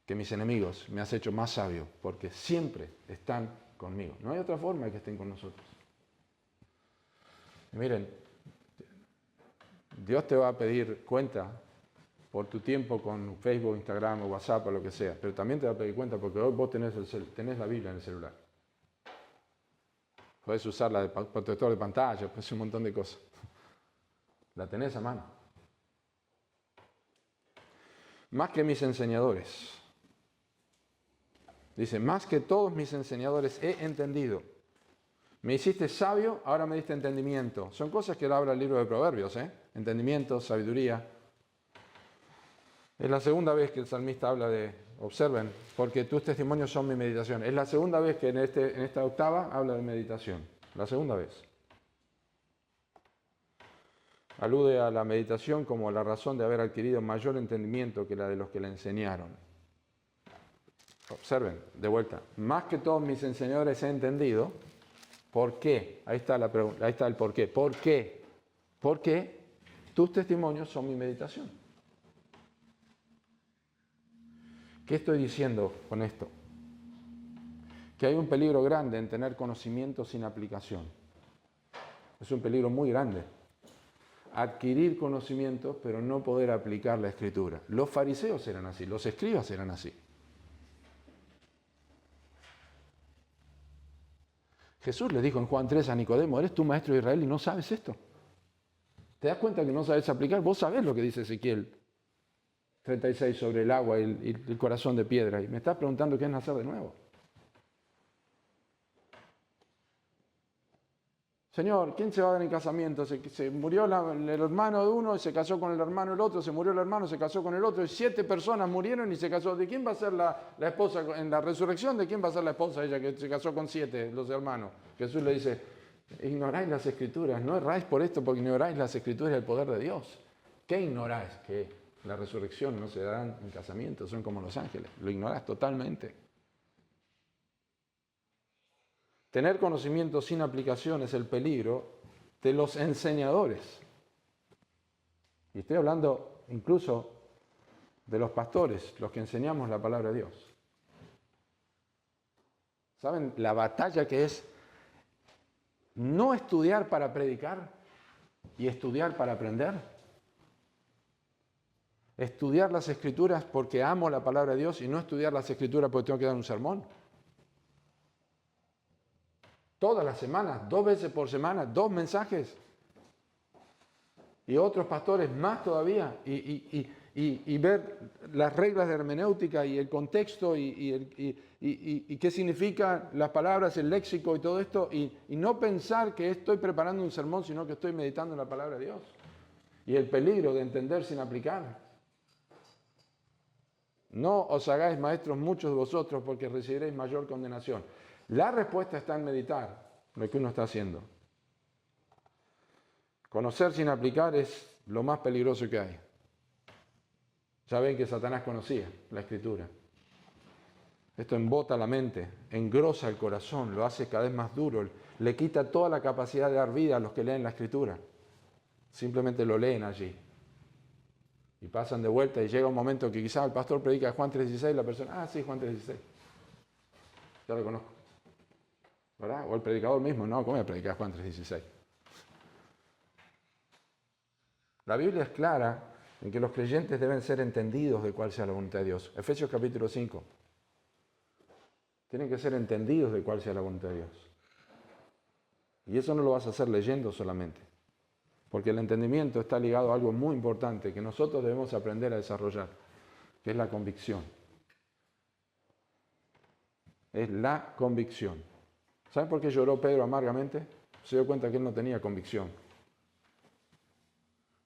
que mis enemigos me has hecho más sabio, porque siempre están conmigo. No hay otra forma de que estén con nosotros. Y miren, Dios te va a pedir cuenta por tu tiempo con Facebook, Instagram o WhatsApp o lo que sea, pero también te va a pedir cuenta porque hoy vos tenés la Biblia en el celular. Podés usarla de protector de pantalla, podés un montón de cosas. La tenés a mano. Más que mis enseñadores. Dice, más que todos mis enseñadores he entendido. Me hiciste sabio, ahora me diste entendimiento. Son cosas que habla el libro de Proverbios, ¿eh? Entendimiento, sabiduría. Es la segunda vez que el salmista habla de, observen, porque tus testimonios son mi meditación. Es la segunda vez que en esta octava habla de meditación. La segunda vez. Alude a la meditación como la razón de haber adquirido mayor entendimiento que la de los que la enseñaron. Observen, de vuelta, más que todos mis enseñadores he entendido. ¿Por qué? Ahí está la pregunta, ahí está el por qué. ¿Por qué? Porque tus testimonios son mi meditación. ¿Qué estoy diciendo con esto? Que hay un peligro grande en tener conocimiento sin aplicación. Es un peligro muy grande. Adquirir conocimiento, pero no poder aplicar la Escritura. Los fariseos eran así, los escribas eran así. Jesús le dijo en Juan 3 a Nicodemo, ¿eres tú maestro de Israel y no sabes esto? ¿Te das cuenta que no sabes aplicar? Vos sabés lo que dice Ezequiel 36 sobre el agua y el corazón de piedra. Y me estás preguntando qué es nacer de nuevo. Señor, ¿quién se va a dar en casamiento? Se murió el hermano de uno y se casó con el hermano del otro, se murió el hermano, se casó con el otro, y 7 personas murieron y se casó. ¿De quién va a ser la esposa en la resurrección? ¿De quién va a ser la esposa ella que se casó con 7, los hermanos? Jesús le dice, ignoráis las Escrituras, no erráis por esto porque ignoráis las Escrituras y el poder de Dios. ¿Qué ignoráis? Que la resurrección no se dará en casamiento, son como los ángeles. Lo ignorás totalmente. Tener conocimiento sin aplicación es el peligro de los enseñadores. Y estoy hablando incluso de los pastores, los que enseñamos la palabra de Dios. ¿Saben la batalla que es no estudiar para predicar y estudiar para aprender? Estudiar las Escrituras porque amo la palabra de Dios y no estudiar las Escrituras porque tengo que dar un sermón. Todas las semanas, 2 veces por semana, 2 mensajes. Y otros pastores más todavía. Y ver las reglas de hermenéutica y el contexto y qué significan las palabras, el léxico y todo esto. Y no pensar que estoy preparando un sermón, sino que estoy meditando en la palabra de Dios. Y el peligro de entender sin aplicar. No os hagáis maestros muchos de vosotros porque recibiréis mayor condenación. La respuesta está en meditar lo que uno está haciendo. Conocer sin aplicar es lo más peligroso que hay. Ya ven que Satanás conocía la Escritura. Esto embota la mente, engrosa el corazón, lo hace cada vez más duro, le quita toda la capacidad de dar vida a los que leen la Escritura. Simplemente lo leen allí. Y pasan de vuelta y llega un momento que quizás el pastor predica Juan 3.16 y la persona, sí, Juan 3.16. Ya lo conozco. ¿Verdad? O el predicador mismo, no, ¿cómo voy a predicar Juan 3.16? La Biblia es clara en que los creyentes deben ser entendidos de cuál sea la voluntad de Dios. Efesios capítulo 5. Tienen que ser entendidos de cuál sea la voluntad de Dios. Y eso no lo vas a hacer leyendo solamente. Porque el entendimiento está ligado a algo muy importante que nosotros debemos aprender a desarrollar, que es la convicción. Es la convicción. ¿Saben por qué lloró Pedro amargamente? Se dio cuenta que él no tenía convicción.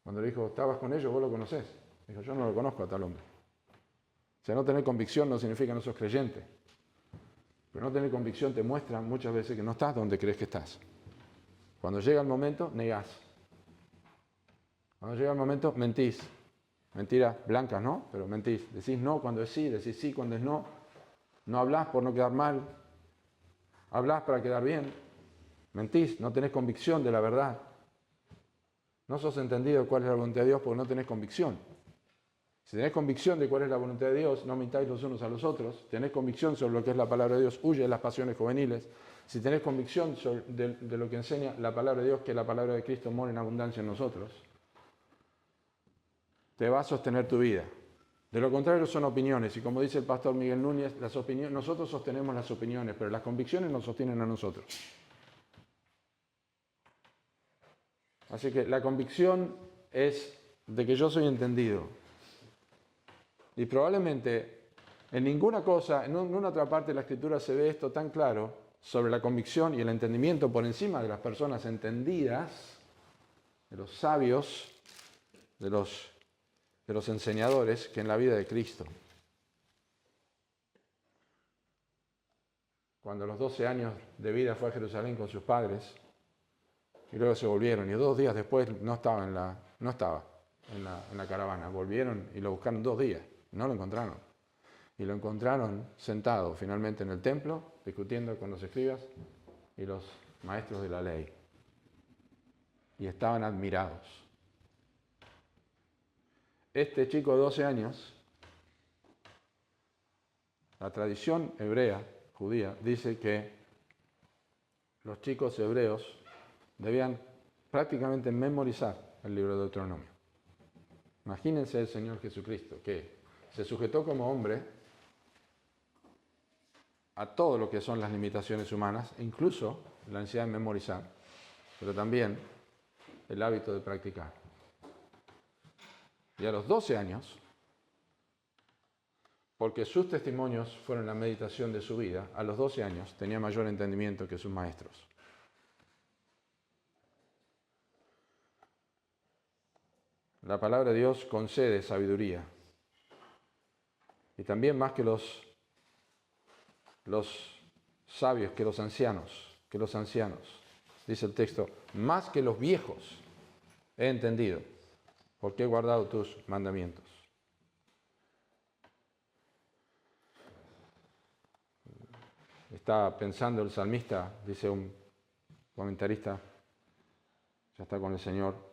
Cuando le dijo, ¿estabas con ellos? ¿Vos lo conocés? Dijo, yo no lo conozco a tal hombre. O sea, no tener convicción no significa que no sos creyente. Pero no tener convicción te muestra muchas veces que no estás donde crees que estás. Cuando llega el momento, negás. Cuando llega el momento, mentís. Mentiras blancas, ¿no? Pero mentís. Decís no cuando es sí, decís sí cuando es no. No hablás por no quedar mal. Hablás para quedar bien. Mentís, no tenés convicción de la verdad. No sos entendido de cuál es la voluntad de Dios porque no tenés convicción. Si tenés convicción de cuál es la voluntad de Dios, no mintáis los unos a los otros. Tenés convicción sobre lo que es la palabra de Dios, huye de las pasiones juveniles. Si tenés convicción de lo que enseña la palabra de Dios, que la palabra de Cristo mora en abundancia en nosotros, te va a sostener tu vida. De lo contrario son opiniones. Y como dice el pastor Miguel Núñez, nosotros sostenemos las opiniones, pero las convicciones nos sostienen a nosotros. Así que la convicción es de que yo soy entendido. Y probablemente en ninguna cosa, en ninguna otra parte de la Escritura se ve esto tan claro sobre la convicción y el entendimiento por encima de las personas entendidas, de los sabios, de los enseñadores, que en la vida de Cristo. Cuando a los 12 años de vida fue a Jerusalén con sus padres, y luego se volvieron, y 2 días después no estaba en la caravana. Volvieron y lo buscaron 2 días, no lo encontraron. Y lo encontraron sentado finalmente en el templo, discutiendo con los escribas y los maestros de la ley. Y estaban admirados. Este chico de 12 años, la tradición hebrea, judía, dice que los chicos hebreos debían prácticamente memorizar el libro de Deuteronomio. Imagínense el Señor Jesucristo, que se sujetó como hombre a todo lo que son las limitaciones humanas, incluso la necesidad de memorizar, pero también el hábito de practicar. Y a los 12 años, porque sus testimonios fueron la meditación de su vida, a los 12 años tenía mayor entendimiento que sus maestros. La palabra de Dios concede sabiduría. Y también más que los sabios, que los ancianos, dice el texto, más que los viejos he entendido, porque he guardado tus mandamientos. Está pensando el salmista, dice un comentarista, ya está con el Señor,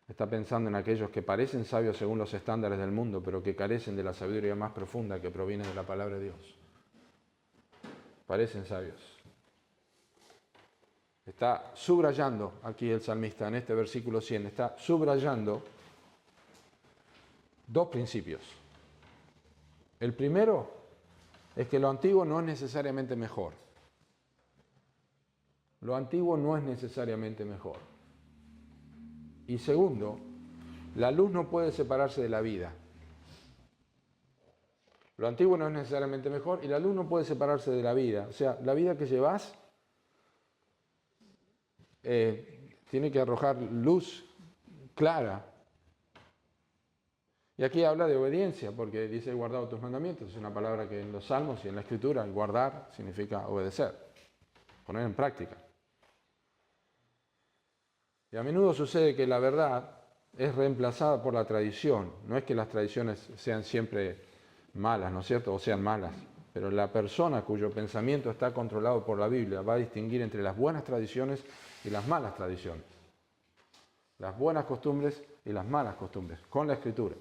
está pensando en aquellos que parecen sabios según los estándares del mundo, pero que carecen de la sabiduría más profunda que proviene de la palabra de Dios. Parecen sabios. Está subrayando aquí el salmista en este versículo 100, está subrayando dos principios. El primero es que lo antiguo no es necesariamente mejor. Lo antiguo no es necesariamente mejor. Y segundo, la luz no puede separarse de la vida. Lo antiguo no es necesariamente mejor y la luz no puede separarse de la vida. O sea, la vida que llevas tiene que arrojar luz clara. Y aquí habla de obediencia, porque dice guardado tus mandamientos. Es una palabra que en los salmos y en la escritura, el guardar significa obedecer, poner en práctica. Y a menudo sucede que la verdad es reemplazada por la tradición. No es que las tradiciones sean siempre malas, ¿no es cierto? O sean malas. Pero la persona cuyo pensamiento está controlado por la Biblia va a distinguir entre las buenas tradiciones y las malas tradiciones. Las buenas costumbres y las malas costumbres, con la Escritura.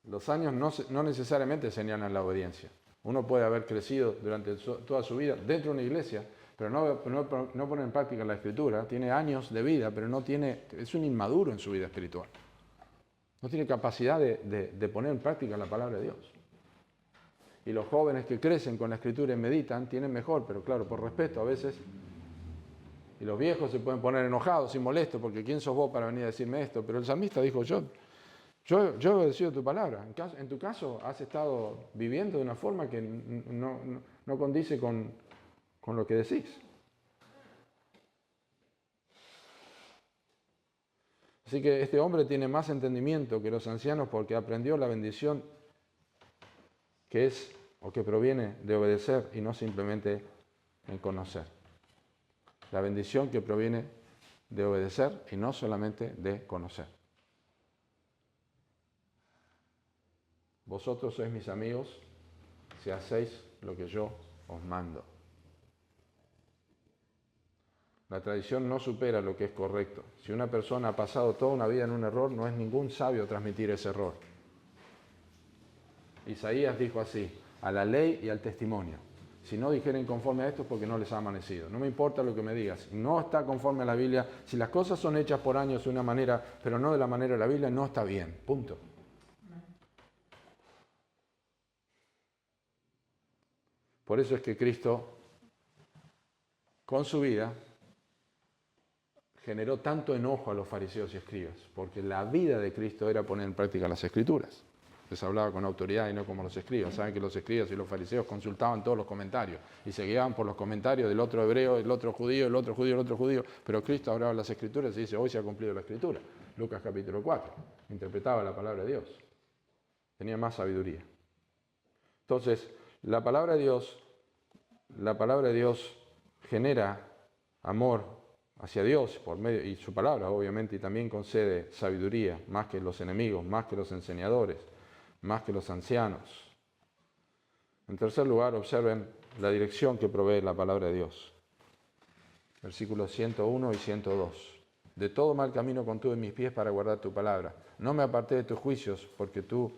Los años no necesariamente señalan la obediencia. Uno puede haber crecido durante toda su vida dentro de una iglesia, pero no pone en práctica la Escritura. Tiene años de vida, pero es un inmaduro en su vida espiritual. No tiene capacidad de poner en práctica la palabra de Dios. Y los jóvenes que crecen con la Escritura y meditan tienen mejor, pero claro, por respeto a veces. Y los viejos se pueden poner enojados y molestos porque ¿quién sos vos para venir a decirme esto? Pero el salmista dijo, yo he obedecido tu palabra. En tu caso has estado viviendo de una forma que no condice con lo que decís. Así que este hombre tiene más entendimiento que los ancianos porque aprendió la bendición que es o que proviene de obedecer y no simplemente en conocer. La bendición que proviene de obedecer y no solamente de conocer. Vosotros sois mis amigos si hacéis lo que yo os mando. La tradición no supera lo que es correcto. Si una persona ha pasado toda una vida en un error, no es ningún sabio transmitir ese error. Isaías dijo así, a la ley y al testimonio. Si no dijeren conforme a esto es porque no les ha amanecido. No me importa lo que me digas. Si no está conforme a la Biblia, si las cosas son hechas por años de una manera, pero no de la manera de la Biblia, no está bien. Punto. Por eso es que Cristo, con su vida, generó tanto enojo a los fariseos y escribas, porque la vida de Cristo era poner en práctica las Escrituras. Les hablaba con autoridad y no como los escribas. Saben que los escribas y los fariseos consultaban todos los comentarios y se guiaban por los comentarios del otro hebreo, el otro judío, el otro judío, el otro judío, pero Cristo hablaba las Escrituras y dice, hoy se ha cumplido la Escritura. Lucas capítulo 4. Interpretaba la palabra de Dios. Tenía más sabiduría. Entonces, la palabra de Dios genera amor hacia Dios por medio y su palabra, obviamente, y también concede sabiduría, más que los enemigos, más que los enseñadores, más que los ancianos. En tercer lugar, observen la dirección que provee la palabra de Dios. Versículos 101 y 102. De todo mal camino contuve mis pies para guardar tu palabra. No me aparté de tus juicios, porque tú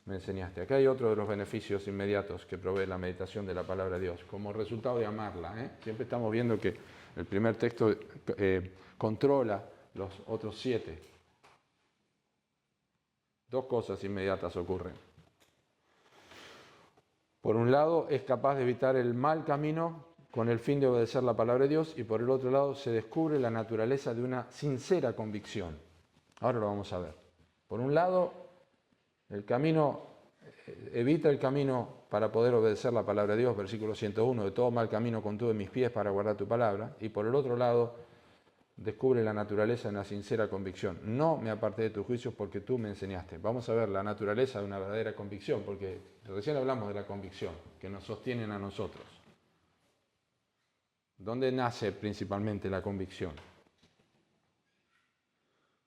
me enseñaste. Acá hay otro de los beneficios inmediatos que provee la meditación de la palabra de Dios, como resultado de amarla. Siempre estamos viendo que El primer texto controla los otros 7. Dos cosas inmediatas ocurren. Por un lado, es capaz de evitar el mal camino con el fin de obedecer la palabra de Dios, y por el otro lado se descubre la naturaleza de una sincera convicción. Ahora lo vamos a ver. Por un lado, el camino evita el camino para poder obedecer la palabra de Dios, versículo 101, de todo mal camino contuve mis pies para guardar tu palabra, y por el otro lado, descubre la naturaleza de una sincera convicción. No me aparté de tus juicios porque tú me enseñaste. Vamos a ver la naturaleza de una verdadera convicción, porque recién hablamos de la convicción, que nos sostienen a nosotros. ¿Dónde nace principalmente la convicción?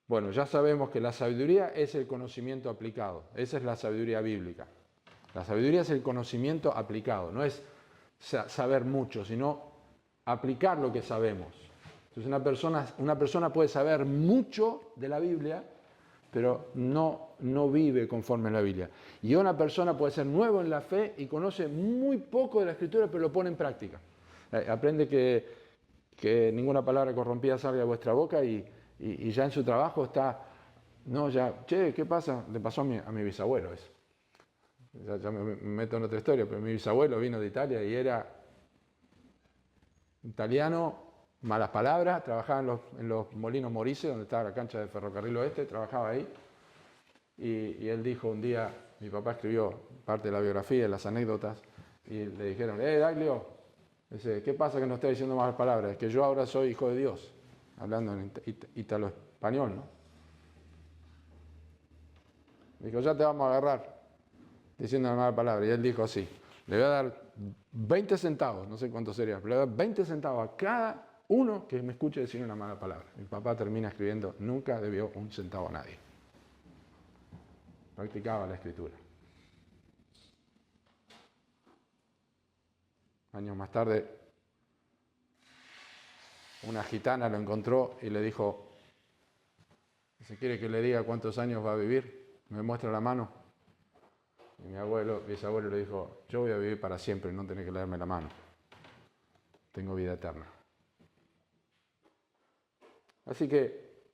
Bueno, ya sabemos que la sabiduría es el conocimiento aplicado. Esa es la sabiduría bíblica. La sabiduría es el conocimiento aplicado. No es saber mucho, sino aplicar lo que sabemos. Entonces una persona puede saber mucho de la Biblia, pero no vive conforme a la Biblia. Y una persona puede ser nuevo en la fe y conoce muy poco de la Escritura, pero lo pone en práctica. Aprende que ninguna palabra corrompida salga de vuestra boca y ya en su trabajo está, ¿qué pasa? Le pasó a mi bisabuelo eso. Ya me meto en otra historia, pero mi bisabuelo vino de Italia y era italiano, malas palabras, trabajaba en los molinos Morice, donde estaba la cancha de Ferrocarril Oeste, trabajaba ahí. Y él dijo un día, mi papá escribió parte de la biografía, las anécdotas, y le dijeron, Daglio, ¿qué pasa que no está diciendo malas palabras? Es que yo ahora soy hijo de Dios, hablando en italo-español, ¿no? Dijo, ya te vamos a agarrar diciendo una mala palabra. Y él dijo así, le voy a dar 20 centavos, no sé cuánto sería, pero le voy a dar 20 centavos a cada uno que me escuche decir una mala palabra. Mi papá termina escribiendo, nunca debió un centavo a nadie. Practicaba la escritura. Años más tarde, una gitana lo encontró y le dijo, ¿se quiere que le diga cuántos años va a vivir? Me muestra la mano. Y mi bisabuelo le dijo, yo voy a vivir para siempre, no tenés que leerme la mano. Tengo vida eterna. Así que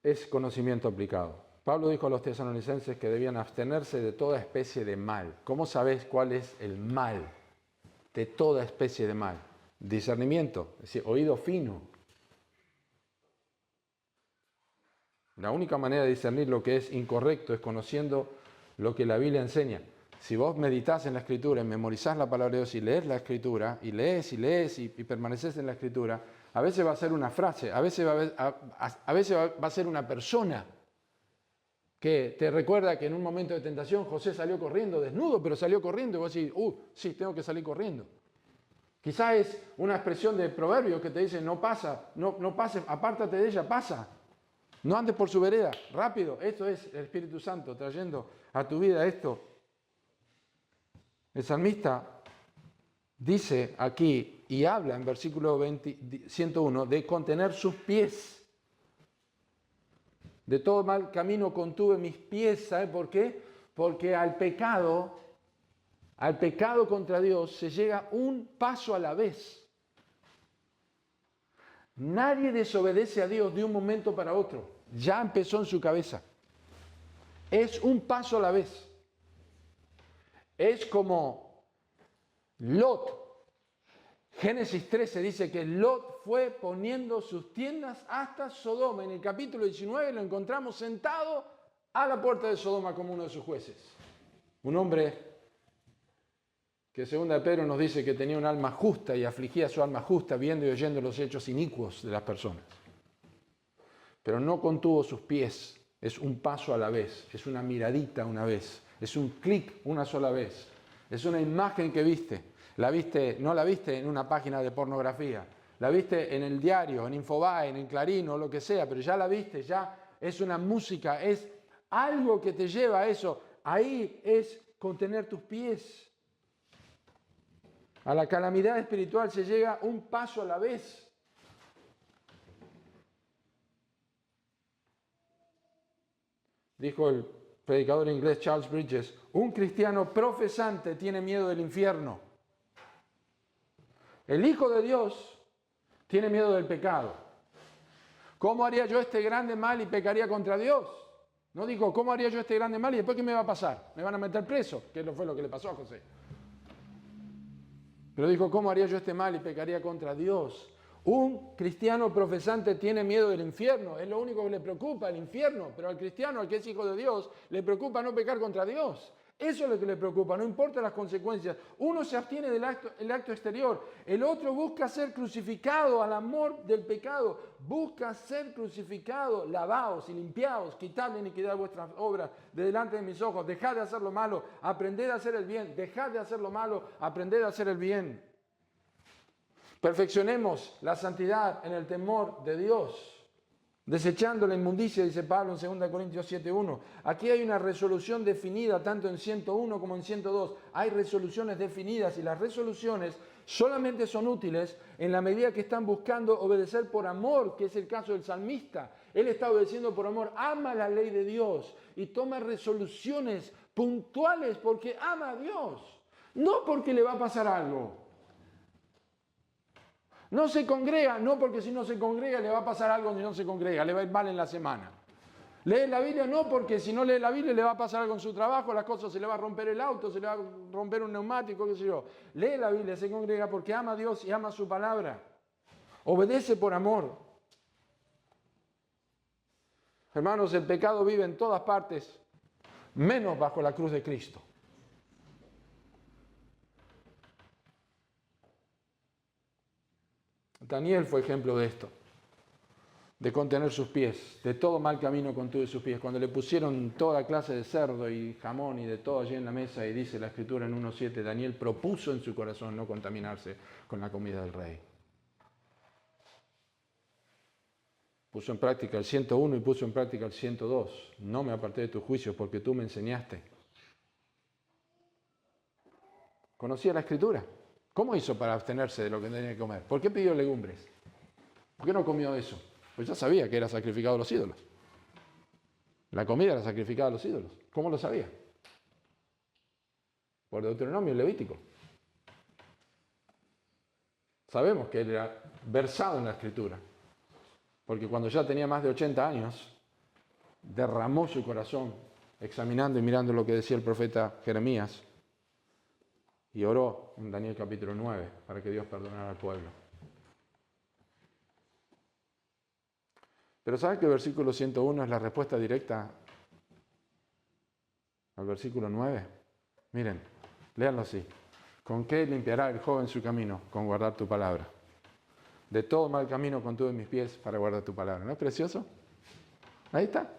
es conocimiento aplicado. Pablo dijo a los tesalonicenses que debían abstenerse de toda especie de mal. ¿Cómo sabés cuál es el mal? De toda especie de mal. Discernimiento, es decir, oído fino. La única manera de discernir lo que es incorrecto es conociendo lo que la Biblia enseña. Si vos meditas en la Escritura y memorizás la palabra de Dios y lees la Escritura, y lees y permaneces en la Escritura, a veces va a ser una frase, a veces va a ser una persona que te recuerda que en un momento de tentación José salió corriendo desnudo, pero salió corriendo y vos decís, sí, tengo que salir corriendo. Quizás es una expresión de proverbio que te dice, no pases, apártate de ella, pasa. No andes por su vereda, rápido. Esto es el Espíritu Santo trayendo a tu vida esto. El salmista dice aquí y habla en versículo 101 de contener sus pies. De todo mal camino contuve mis pies. ¿Sabe por qué? Porque al pecado contra Dios se llega un paso a la vez. Nadie desobedece a Dios de un momento para otro. Ya empezó en su cabeza. Es un paso a la vez. Es como Lot. Génesis 13 dice que Lot fue poniendo sus tiendas hasta Sodoma. En el capítulo 19 lo encontramos sentado a la puerta de Sodoma como uno de sus jueces. Un hombre que según de Pedro nos dice que tenía un alma justa y afligía su alma justa viendo y oyendo los hechos inicuos de las personas. Pero no contuvo sus pies, es un paso a la vez, es una miradita una vez, es un clic una sola vez, es una imagen que viste, no la viste en una página de pornografía, la viste en el diario, en Infobae, en el Clarín o lo que sea, pero ya la viste, ya es una música, es algo que te lleva a eso, ahí es contener tus pies. A la calamidad espiritual se llega un paso a la vez. Dijo el predicador inglés Charles Bridges, un cristiano profesante tiene miedo del infierno. El Hijo de Dios tiene miedo del pecado. ¿Cómo haría yo este grande mal y pecaría contra Dios? No digo, ¿cómo haría yo este grande mal y después qué me va a pasar? Me van a meter preso, que fue lo que le pasó a José. Pero dijo, ¿cómo haría yo este mal y pecaría contra Dios? Un cristiano profesante tiene miedo del infierno, es lo único que le preocupa, el infierno. Pero al cristiano, al que es hijo de Dios, le preocupa no pecar contra Dios. Eso es lo que le preocupa, no importa las consecuencias. Uno se abstiene del acto exterior, el otro busca ser crucificado al amor del pecado, busca ser crucificado, lavaos y limpiaos, quitad la iniquidad de vuestras obras de delante de mis ojos, dejad de hacer lo malo, aprended a hacer el bien, dejad de hacer lo malo, aprended a hacer el bien. Perfeccionemos la santidad en el temor de Dios. Desechando la inmundicia, dice Pablo en 2 Corintios 7:1. Aquí hay una resolución definida tanto en 101 como en 102. Hay resoluciones definidas y las resoluciones solamente son útiles en la medida que están buscando obedecer por amor, que es el caso del salmista. Él está obedeciendo por amor, ama la ley de Dios y toma resoluciones puntuales porque ama a Dios, no porque le va a pasar algo. No se congrega, no porque si no se congrega le va a pasar algo si no se congrega, le va a ir mal en la semana. Lee la Biblia no porque si no lee la Biblia le va a pasar algo en su trabajo, las cosas se le va a romper el auto, se le va a romper un neumático, qué sé yo. Lee la Biblia, se congrega porque ama a Dios y ama su palabra. Obedece por amor. Hermanos, el pecado vive en todas partes, menos bajo la cruz de Cristo. Daniel fue ejemplo de esto, de contener sus pies, de todo mal camino contuvo sus pies. Cuando le pusieron toda clase de cerdo y jamón y de todo allí en la mesa, y dice la Escritura en 1:7, Daniel propuso en su corazón no contaminarse con la comida del rey. Puso en práctica el 101 y puso en práctica el 102. No me aparté de tus juicios porque tú me enseñaste. Conocía la Escritura. ¿Cómo hizo para abstenerse de lo que tenía que comer? ¿Por qué pidió legumbres? ¿Por qué no comió eso? Pues ya sabía que era sacrificado a los ídolos. La comida era sacrificada a los ídolos. ¿Cómo lo sabía? Por Deuteronomio Levítico. Sabemos que él era versado en la Escritura. Porque cuando ya tenía más de 80 años, derramó su corazón examinando y mirando lo que decía el profeta Jeremías. Y oró en Daniel capítulo 9 para que Dios perdonara al pueblo. Pero ¿sabes que el versículo 101 es la respuesta directa al versículo 9? Miren, léanlo así. ¿Con qué limpiará el joven su camino? Con guardar tu palabra. De todo mal camino contuve mis pies para guardar tu palabra. ¿No es precioso? Ahí está.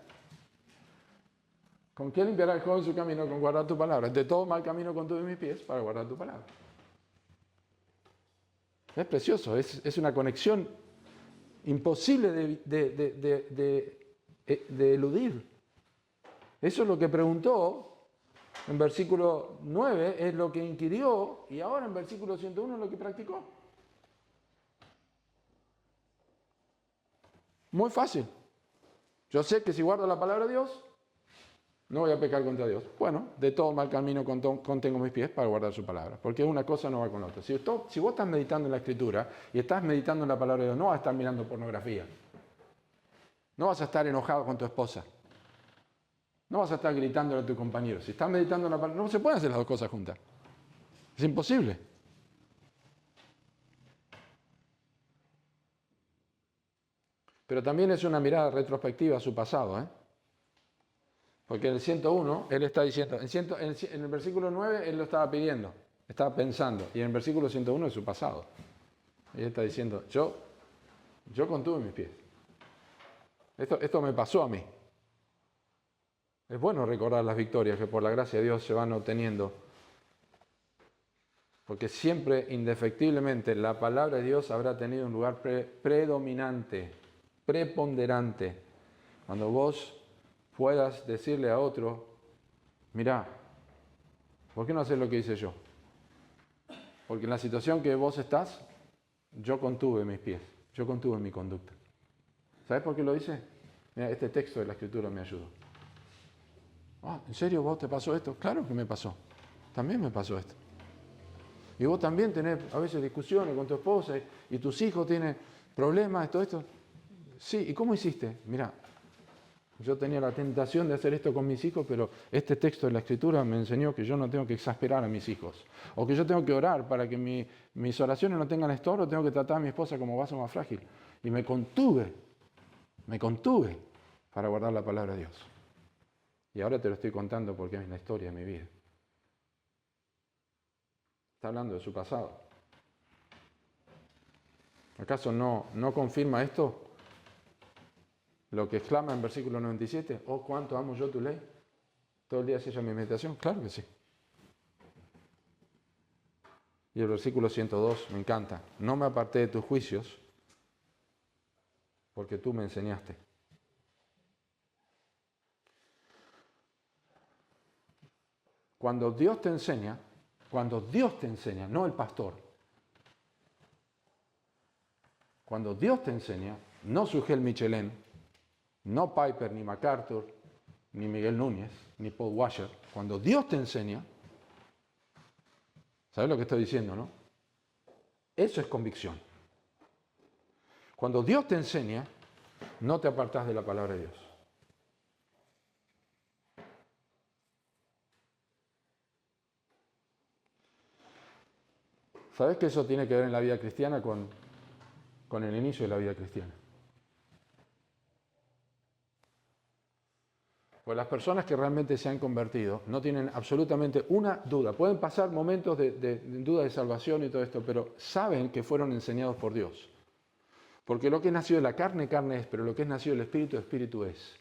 ¿Con qué limpiará el joven su camino? Con guardar tu palabra. De todo mal camino contuve mis pies para guardar tu palabra. Es precioso, es una conexión imposible de eludir. Eso es lo que preguntó en versículo 9, es lo que inquirió, y ahora en versículo 101 es lo que practicó. Muy fácil. Yo sé que si guardo la palabra de Dios, no voy a pecar contra Dios. Bueno, de todo mal camino contengo mis pies para guardar su palabra. Porque una cosa no va con la otra. Si vos estás meditando en la Escritura y estás meditando en la palabra de Dios, no vas a estar mirando pornografía. No vas a estar enojado con tu esposa. No vas a estar gritándole a tu compañero. Si estás meditando en la palabra, no se pueden hacer las dos cosas juntas. Es imposible. Pero también es una mirada retrospectiva a su pasado, ¿eh? Porque en el 101, él está diciendo, en el versículo 9, él lo estaba pidiendo, estaba pensando, y en el versículo 101 es su pasado. Y él está diciendo, yo contuve mis pies. Esto me pasó a mí. Es bueno recordar las victorias que por la gracia de Dios se van obteniendo. Porque siempre, indefectiblemente, la palabra de Dios habrá tenido un lugar predominante, preponderante. Cuando vos puedas decirle a otro, mirá, ¿por qué no haces lo que hice yo? Porque en la situación que vos estás, yo contuve mis pies, yo contuve mi conducta. ¿Sabes por qué lo hice? Mira, este texto de la Escritura me ayudó. ¿En serio vos te pasó esto? Claro que me pasó. También me pasó esto. Y vos también tenés a veces discusiones con tu esposa y tus hijos tienen problemas y todo esto. Sí, ¿y cómo hiciste? Mira, yo tenía la tentación de hacer esto con mis hijos, pero este texto de la Escritura me enseñó que yo no tengo que exasperar a mis hijos. O que yo tengo que orar para que mis oraciones no tengan estorbo, tengo que tratar a mi esposa como vaso más frágil. Y me contuve para guardar la palabra de Dios. Y ahora te lo estoy contando porque es la historia de mi vida. Está hablando de su pasado. ¿Acaso no confirma esto lo que exclama en versículo 97? Oh, cuánto amo yo tu ley. Todo el día es ella mi meditación. Claro que sí. Y el versículo 102 me encanta. No me aparté de tus juicios porque tú me enseñaste. Cuando Dios te enseña, no el pastor, cuando Dios te enseña, no Sugel Michelin, no Piper, ni MacArthur, ni Miguel Núñez, ni Paul Washer, cuando Dios te enseña, ¿sabes lo que estoy diciendo, no? Eso es convicción. Cuando Dios te enseña, no te apartás de la palabra de Dios. ¿Sabes que eso tiene que ver en la vida cristiana con el inicio de la vida cristiana? Pues las personas que realmente se han convertido no tienen absolutamente una duda. Pueden pasar momentos de duda de salvación y todo esto, pero saben que fueron enseñados por Dios. Porque lo que es nacido de la carne, carne es, pero lo que es nacido del Espíritu, Espíritu es.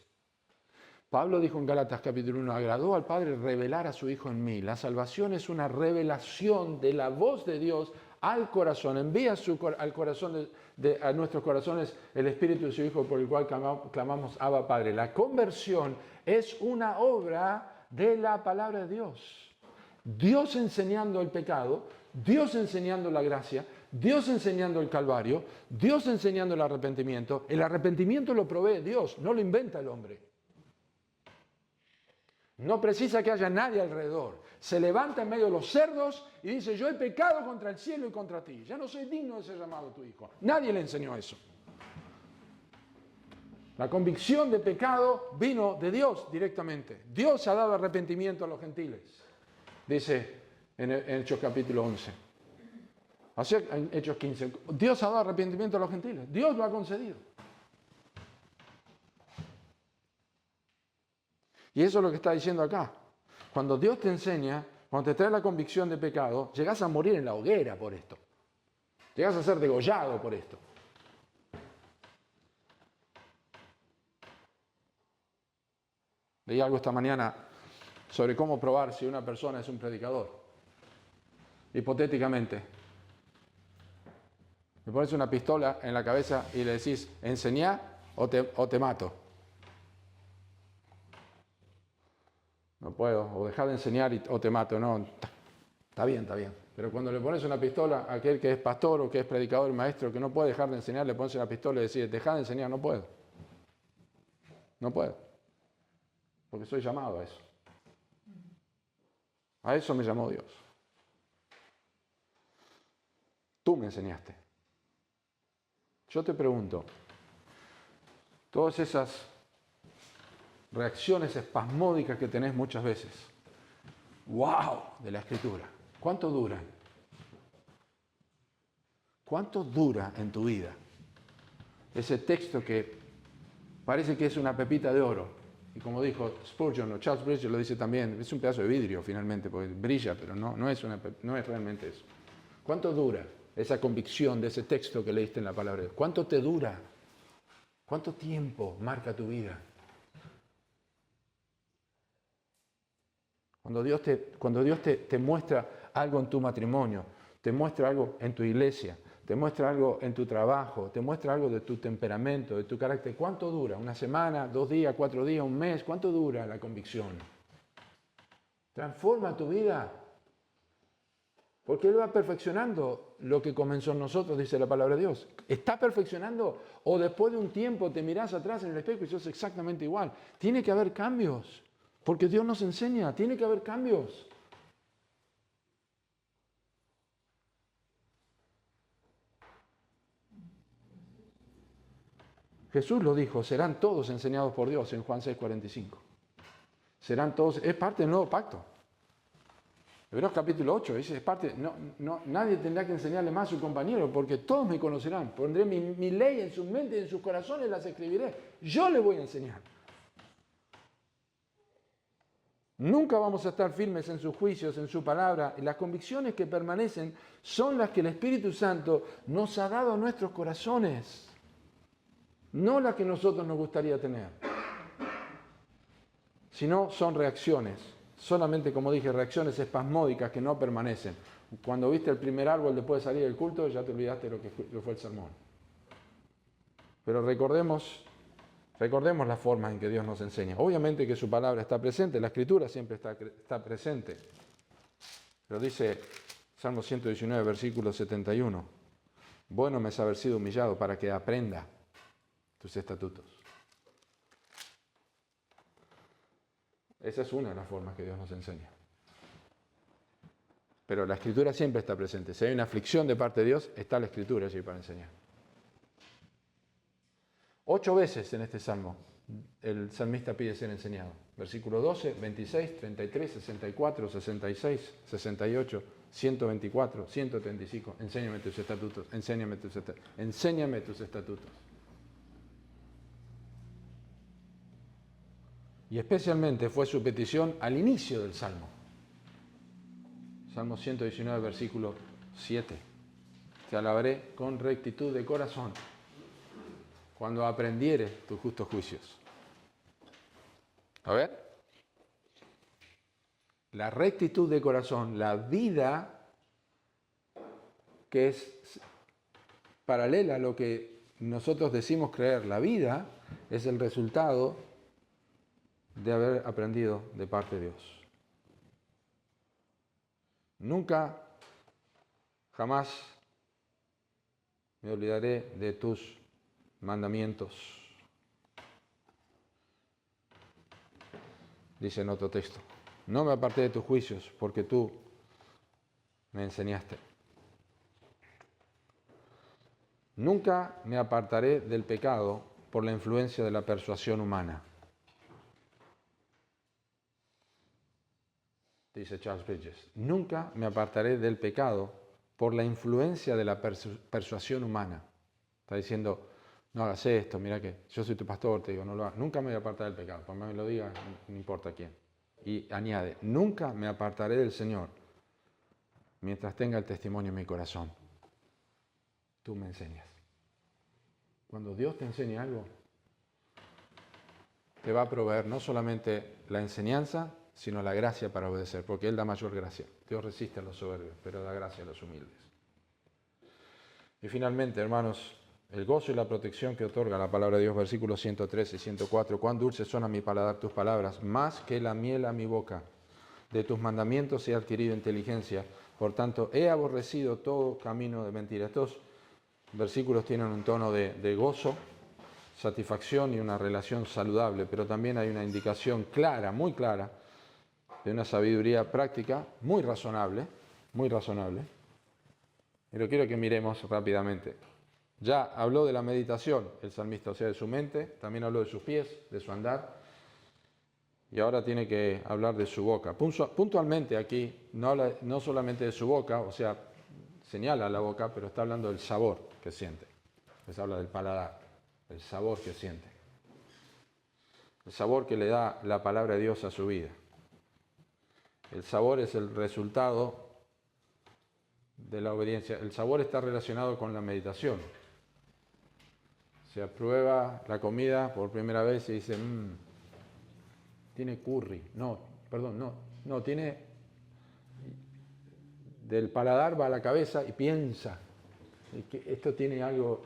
Pablo dijo en Gálatas capítulo 1, agradó al Padre revelar a su Hijo en mí. La salvación es una revelación de la voz de Dios al corazón. Envía al corazón a nuestros corazones el Espíritu de su Hijo por el cual clamamos Abba Padre. La conversión es una obra de la palabra de Dios. Dios enseñando el pecado, Dios enseñando la gracia, Dios enseñando el Calvario, Dios enseñando el arrepentimiento. El arrepentimiento lo provee Dios, no lo inventa el hombre. No precisa que haya nadie alrededor. Se levanta en medio de los cerdos y dice, yo he pecado contra el cielo y contra ti. Ya no soy digno de ser llamado tu hijo. Nadie le enseñó eso. La convicción de pecado vino de Dios directamente. Dios ha dado arrepentimiento a los gentiles, dice en Hechos capítulo 11. Así en Hechos 15. Dios ha dado arrepentimiento a los gentiles. Dios lo ha concedido. Y eso es lo que está diciendo acá. Cuando Dios te enseña, cuando te trae la convicción de pecado, llegás a morir en la hoguera por esto. Llegás a ser degollado por esto. Leí algo esta mañana sobre cómo probar si una persona es un predicador. Hipotéticamente, le pones una pistola en la cabeza y le decís, enseñá o te mato. No puedo, o dejar de enseñar o te mato. No, está bien. Pero cuando le pones una pistola a aquel que es pastor o que es predicador, maestro, que no puede dejar de enseñar, le pones una pistola y decís, deja de enseñar, no puedo. No puedo. Porque soy llamado a eso. A eso me llamó Dios. Tú me enseñaste. Yo te pregunto, todas esas reacciones espasmódicas que tenés muchas veces, ¡wow!, de la Escritura, ¿cuánto duran? ¿Cuánto dura en tu vida ese texto que parece que es una pepita de oro? Y como dijo Spurgeon, o Charles Bridges lo dice también, es un pedazo de vidrio finalmente, porque brilla, pero no es realmente eso. ¿Cuánto dura esa convicción de ese texto que leíste en la palabra de Dios? ¿Cuánto te dura? ¿Cuánto tiempo marca tu vida? Cuando Dios te muestra algo en tu matrimonio, te muestra algo en tu iglesia, te muestra algo en tu trabajo, te muestra algo de tu temperamento, de tu carácter, ¿cuánto dura? ¿Una semana, 2 días, 4 días, un mes? ¿Cuánto dura la convicción? Transforma tu vida. Porque Él va perfeccionando lo que comenzó en nosotros, dice la palabra de Dios. ¿Está perfeccionando? O después de un tiempo te mirás atrás en el espejo y sos exactamente igual. Tiene que haber cambios. Porque Dios nos enseña, tiene que haber cambios. Jesús lo dijo, serán todos enseñados por Dios en Juan 6:45. Serán todos, es parte del nuevo pacto. Hebreos capítulo 8 dice, es parte, nadie tendrá que enseñarle más a su compañero, porque todos me conocerán. Pondré mi ley en sus mentes y en sus corazones las escribiré. Yo le voy a enseñar. Nunca vamos a estar firmes en sus juicios, en su palabra, y las convicciones que permanecen son las que el Espíritu Santo nos ha dado a nuestros corazones, no las que nosotros nos gustaría tener, sino son reacciones, solamente, como dije, reacciones espasmódicas que no permanecen. Cuando viste el primer árbol después de salir del culto, ya te olvidaste lo que fue el sermón. Pero recordemos las formas en que Dios nos enseña. Obviamente que su palabra está presente, la Escritura siempre está presente. Pero dice Salmo 119, versículo 71, bueno me es haber sido humillado para que aprenda tus estatutos. Esa es una de las formas que Dios nos enseña. Pero la Escritura siempre está presente. Si hay una aflicción de parte de Dios, está la Escritura allí para enseñar. 8 veces en este salmo el salmista pide ser enseñado. Versículo 12, 26, 33, 64, 66, 68, 124, 135. Enséñame tus estatutos, enséñame tus estatutos. Y especialmente fue su petición al inicio del salmo. Salmo 119, versículo 7. Te alabaré con rectitud de corazón cuando aprendiere tus justos juicios. A ver. La rectitud de corazón, la vida que es paralela a lo que nosotros decimos creer, la vida es el resultado de haber aprendido de parte de Dios. Nunca, jamás me olvidaré de tus mandamientos. Dice en otro texto, no me aparté de tus juicios porque tú me enseñaste. Nunca me apartaré del pecado por la influencia de la persuasión humana. Dice Charles Bridges, nunca me apartaré del pecado por la influencia de la persuasión humana. Está diciendo, no hagas esto, mira que yo soy tu pastor, te digo, no lo hagas. Nunca me voy a apartar del pecado, por más me lo diga, no importa quién. Y añade, nunca me apartaré del Señor mientras tenga el testimonio en mi corazón. Tú me enseñas. Cuando Dios te enseña algo, te va a proveer no solamente la enseñanza, sino la gracia para obedecer, porque Él da mayor gracia. Dios resiste a los soberbios, pero da gracia a los humildes. Y finalmente, hermanos, el gozo y la protección que otorga la palabra de Dios, versículos 113 y 104. Cuán dulces son a mi paladar tus palabras, más que la miel a mi boca. De tus mandamientos he adquirido inteligencia, por tanto he aborrecido todo camino de mentira. Estos versículos tienen un tono de gozo, satisfacción y una relación saludable, pero también hay una indicación clara, muy clara, de una sabiduría práctica muy razonable, pero quiero que miremos rápidamente. Ya habló de la meditación el salmista, o sea, de su mente, también habló de sus pies, de su andar, y ahora tiene que hablar de su boca. Puntualmente aquí no habla no solamente de su boca, o sea, señala la boca, pero está hablando del sabor que siente. Les habla del paladar, el sabor que siente. El sabor que le da la palabra de Dios a su vida. El sabor es el resultado de la obediencia. El sabor está relacionado con la meditación. Se prueba la comida por primera vez y dice, tiene curry. No, tiene... Del paladar va a la cabeza y piensa, que esto tiene algo...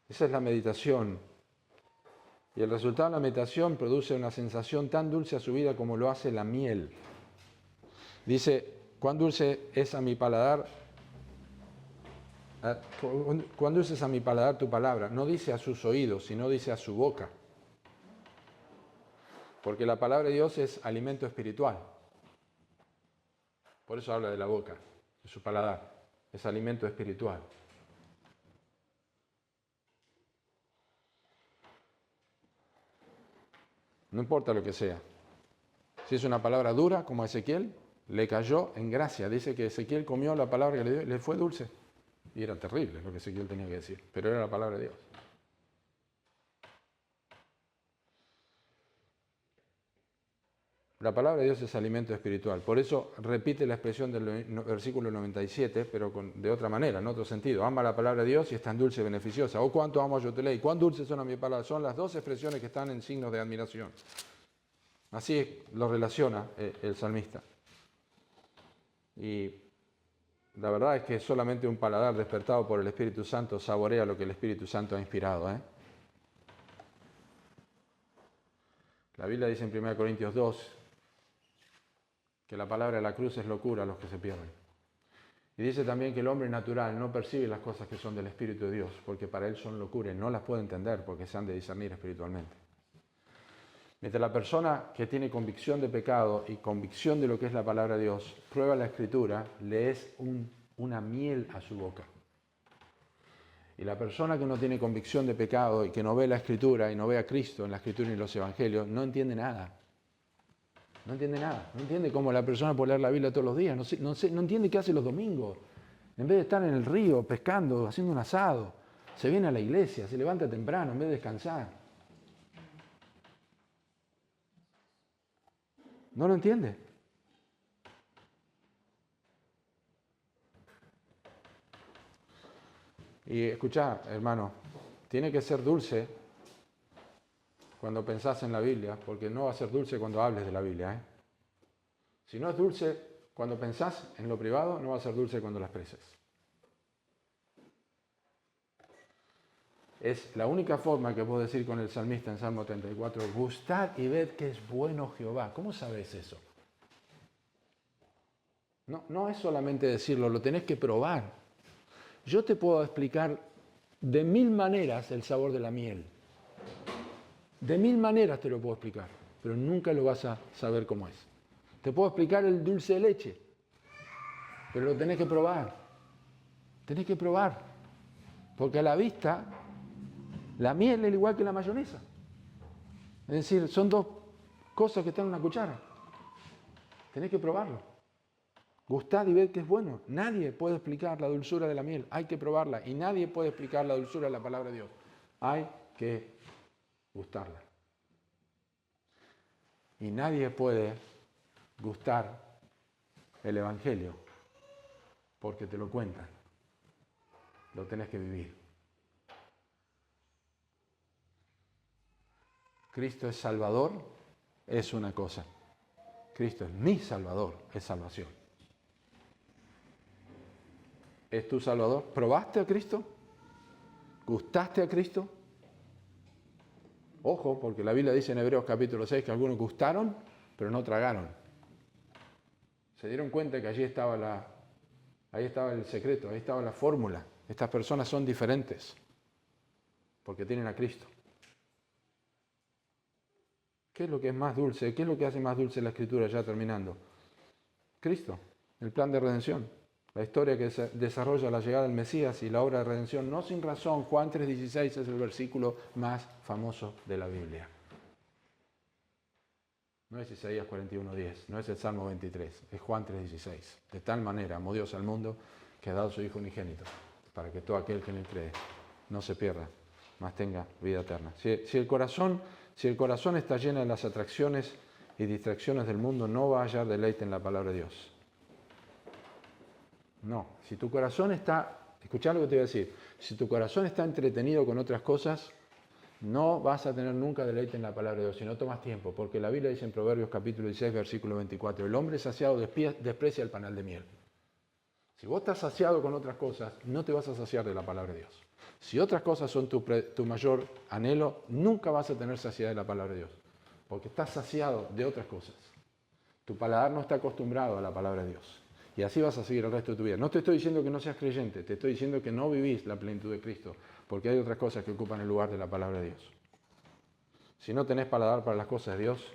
Esa es la meditación. Y el resultado de la meditación produce una sensación tan dulce a su vida como lo hace la miel. Dice, cuán dulce es a mi paladar, cuán dulce es a mi paladar tu palabra. No dice a sus oídos, sino dice a su boca. Porque la palabra de Dios es alimento espiritual. Por eso habla de la boca, de su paladar. Es alimento espiritual. No importa lo que sea. Si es una palabra dura, como a Ezequiel, le cayó en gracia. Dice que Ezequiel comió la palabra que le dio y le fue dulce. Y era terrible lo que Ezequiel tenía que decir, pero era la palabra de Dios. La palabra de Dios es alimento espiritual. Por eso repite la expresión del versículo 97, pero de otra manera, en otro sentido. Ama la palabra de Dios y es tan dulce y beneficiosa. Oh, cuánto amo yo tu ley, cuán dulces son a mi palabra. Son las dos expresiones que están en signos de admiración. Así lo relaciona el salmista. Y la verdad es que solamente un paladar despertado por el Espíritu Santo saborea lo que el Espíritu Santo ha inspirado. La Biblia dice en 1 Corintios 2 que la palabra de la cruz es locura a los que se pierden. Y dice también que el hombre natural no percibe las cosas que son del Espíritu de Dios, porque para él son locura y no las puede entender porque se han de discernir espiritualmente. Mientras la persona que tiene convicción de pecado y convicción de lo que es la palabra de Dios, prueba la Escritura, le es una miel a su boca. Y la persona que no tiene convicción de pecado y que no ve la Escritura y no ve a Cristo en la Escritura y en los Evangelios, no entiende nada. No entiende nada. No entiende cómo la persona puede leer la Biblia todos los días. No entiende qué hace los domingos. En vez de estar en el río pescando, haciendo un asado, se viene a la iglesia, se levanta temprano en vez de descansar. No lo entiende. Y escuchá, hermano, tiene que ser dulce cuando pensás en la Biblia, porque no va a ser dulce cuando hables de la Biblia. Si no es dulce cuando pensás en lo privado, no va a ser dulce cuando la expreses. Es la única forma que puedo decir con el salmista en Salmo 34, gustad y ved que es bueno Jehová. ¿Cómo sabes eso? No es solamente decirlo, lo tenés que probar. Yo te puedo explicar de 1000 maneras el sabor de la miel. De 1000 maneras te lo puedo explicar, pero nunca lo vas a saber cómo es. Te puedo explicar el dulce de leche, pero lo tenés que probar. Tenés que probar. Porque a la vista, la miel es igual que la mayonesa. Es decir, son dos cosas que están en una cuchara. Tenés que probarlo. Gustad y ved que es bueno. Nadie puede explicar la dulzura de la miel. Hay que probarla. Y nadie puede explicar la dulzura de la palabra de Dios. Hay que gustarla. Y nadie puede gustar el Evangelio porque te lo cuentan. Lo tenés que vivir. Cristo es Salvador, es una cosa. Cristo es mi Salvador, es salvación. ¿Es tu Salvador? ¿Probaste a Cristo? ¿Gustaste a Cristo? Ojo, porque la Biblia dice en Hebreos capítulo 6 que algunos gustaron, pero no tragaron. Se dieron cuenta que ahí estaba el secreto, ahí estaba la fórmula. Estas personas son diferentes porque tienen a Cristo. ¿Qué es lo que es más dulce? ¿Qué es lo que hace más dulce la Escritura ya terminando? Cristo, el plan de redención. La historia que se desarrolla la llegada del Mesías y la obra de redención, no sin razón, Juan 3:16 es el versículo más famoso de la Biblia. No es Isaías 41:10, no es el Salmo 23, es Juan 3:16. De tal manera amó Dios al mundo que ha dado a su Hijo unigénito, para que todo aquel que en él cree no se pierda, mas tenga vida eterna. Si el corazón está lleno de las atracciones y distracciones del mundo, no va a hallar deleite en la palabra de Dios. No, si tu corazón está, escuchá lo que te voy a decir, si tu corazón está entretenido con otras cosas, no vas a tener nunca deleite en la palabra de Dios, si no tomas tiempo, porque la Biblia dice en Proverbios capítulo 16, versículo 24, el hombre saciado desprecia el panal de miel. Si vos estás saciado con otras cosas, no te vas a saciar de la palabra de Dios. Si otras cosas son tu mayor anhelo, nunca vas a tener saciedad de la palabra de Dios, porque estás saciado de otras cosas. Tu paladar no está acostumbrado a la palabra de Dios. Y así vas a seguir el resto de tu vida. No te estoy diciendo que no seas creyente, te estoy diciendo que no vivís la plenitud de Cristo, porque hay otras cosas que ocupan el lugar de la palabra de Dios. Si no tenés paladar para las cosas de Dios,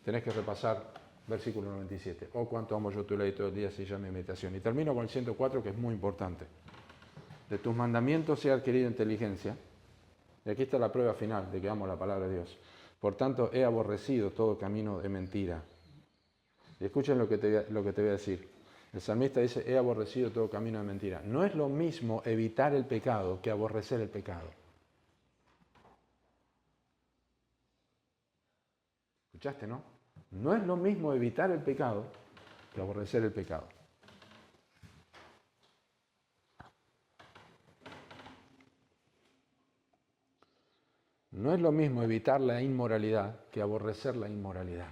tenés que repasar versículo 97. Oh, cuánto amo yo tu ley, todo el día se llama mi meditación. Y termino con el 104, que es muy importante. De tus mandamientos he adquirido inteligencia. Y aquí está la prueba final de que amo la palabra de Dios. Por tanto, he aborrecido todo camino de mentira. Y escuchen lo que te voy a decir. El salmista dice, he aborrecido todo camino de mentira. No es lo mismo evitar el pecado que aborrecer el pecado. ¿Escuchaste, no? No es lo mismo evitar el pecado que aborrecer el pecado. No es lo mismo evitar la inmoralidad que aborrecer la inmoralidad.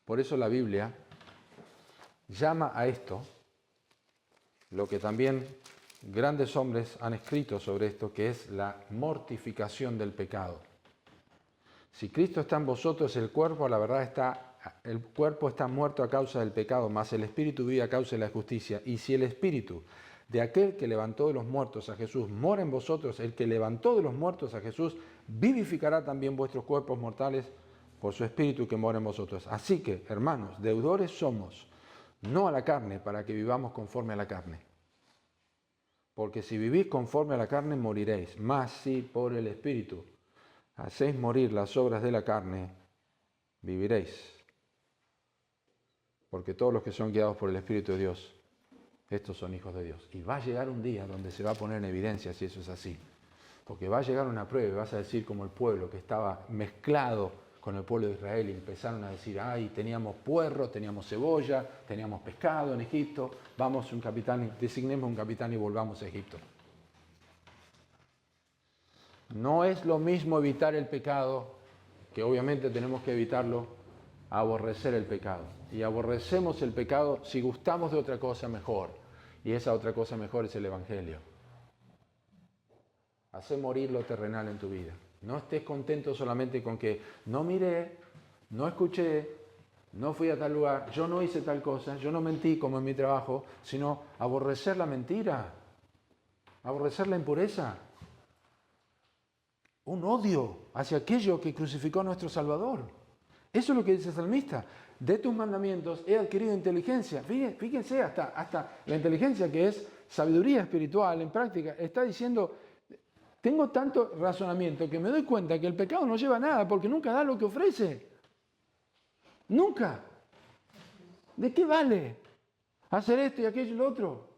Por eso la Biblia llama a esto lo que también grandes hombres han escrito sobre esto, que es la mortificación del pecado. Si Cristo está en vosotros, el cuerpo está muerto a causa del pecado, mas el espíritu vive a causa de la justicia. Y si el espíritu de aquel que levantó de los muertos a Jesús mora en vosotros, el que levantó de los muertos a Jesús vivificará también vuestros cuerpos mortales por su espíritu que mora en vosotros. Así que, hermanos, deudores somos, no a la carne, para que vivamos conforme a la carne. Porque si vivís conforme a la carne, moriréis. Mas si por el espíritu hacéis morir las obras de la carne, viviréis. Porque todos los que son guiados por el Espíritu de Dios, estos son hijos de Dios. Y va a llegar un día donde se va a poner en evidencia si eso es así. Porque va a llegar una prueba y vas a decir como el pueblo que estaba mezclado con el pueblo de Israel y empezaron a decir, ay, teníamos puerro, teníamos cebolla, teníamos pescado en Egipto, vamos un capitán, designemos un capitán y volvamos a Egipto. No es lo mismo evitar el pecado, que obviamente tenemos que evitarlo, a aborrecer el pecado. Y aborrecemos el pecado si gustamos de otra cosa mejor. Y esa otra cosa mejor es el Evangelio. Hace morir lo terrenal en tu vida. No estés contento solamente con que no miré, no escuché, no fui a tal lugar, yo no hice tal cosa, yo no mentí como en mi trabajo, sino aborrecer la mentira, aborrecer la impureza. Un odio hacia aquello que crucificó a nuestro Salvador. Eso es lo que dice el salmista. De tus mandamientos he adquirido inteligencia. Fíjense, hasta la inteligencia que es sabiduría espiritual en práctica, está diciendo, tengo tanto razonamiento que me doy cuenta que el pecado no lleva a nada porque nunca da lo que ofrece. Nunca. ¿De qué vale hacer esto y aquello y lo otro?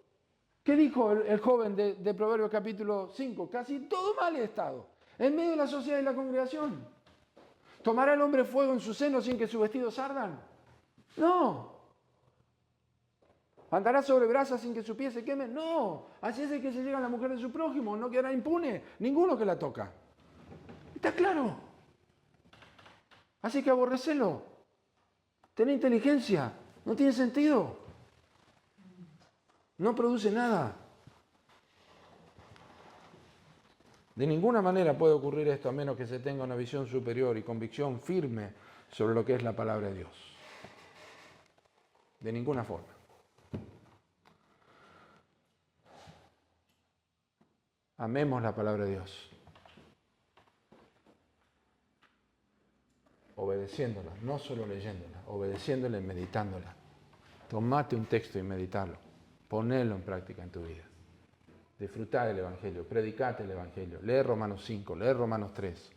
¿Qué dijo el joven de Proverbios capítulo 5? Casi todo mal estado. En medio de la sociedad y la congregación. ¿Tomará el hombre fuego en su seno sin que sus vestidos ardan? No. ¿Andará sobre brasas sin que sus pies se quemen? No. Así es el que se llega a la mujer de su prójimo, no quedará impune ninguno que la toca. ¿Está claro? Así que aborrecelo. Ten inteligencia. No tiene sentido. No produce nada. De ninguna manera puede ocurrir esto a menos que se tenga una visión superior y convicción firme sobre lo que es la palabra de Dios. De ninguna forma. Amemos la palabra de Dios. Obedeciéndola, no solo leyéndola, obedeciéndola y meditándola. Tomate un texto y meditalo. Ponelo en práctica en tu vida. Disfrutá del Evangelio, predicate el Evangelio. Lee Romanos 5, lee Romanos 3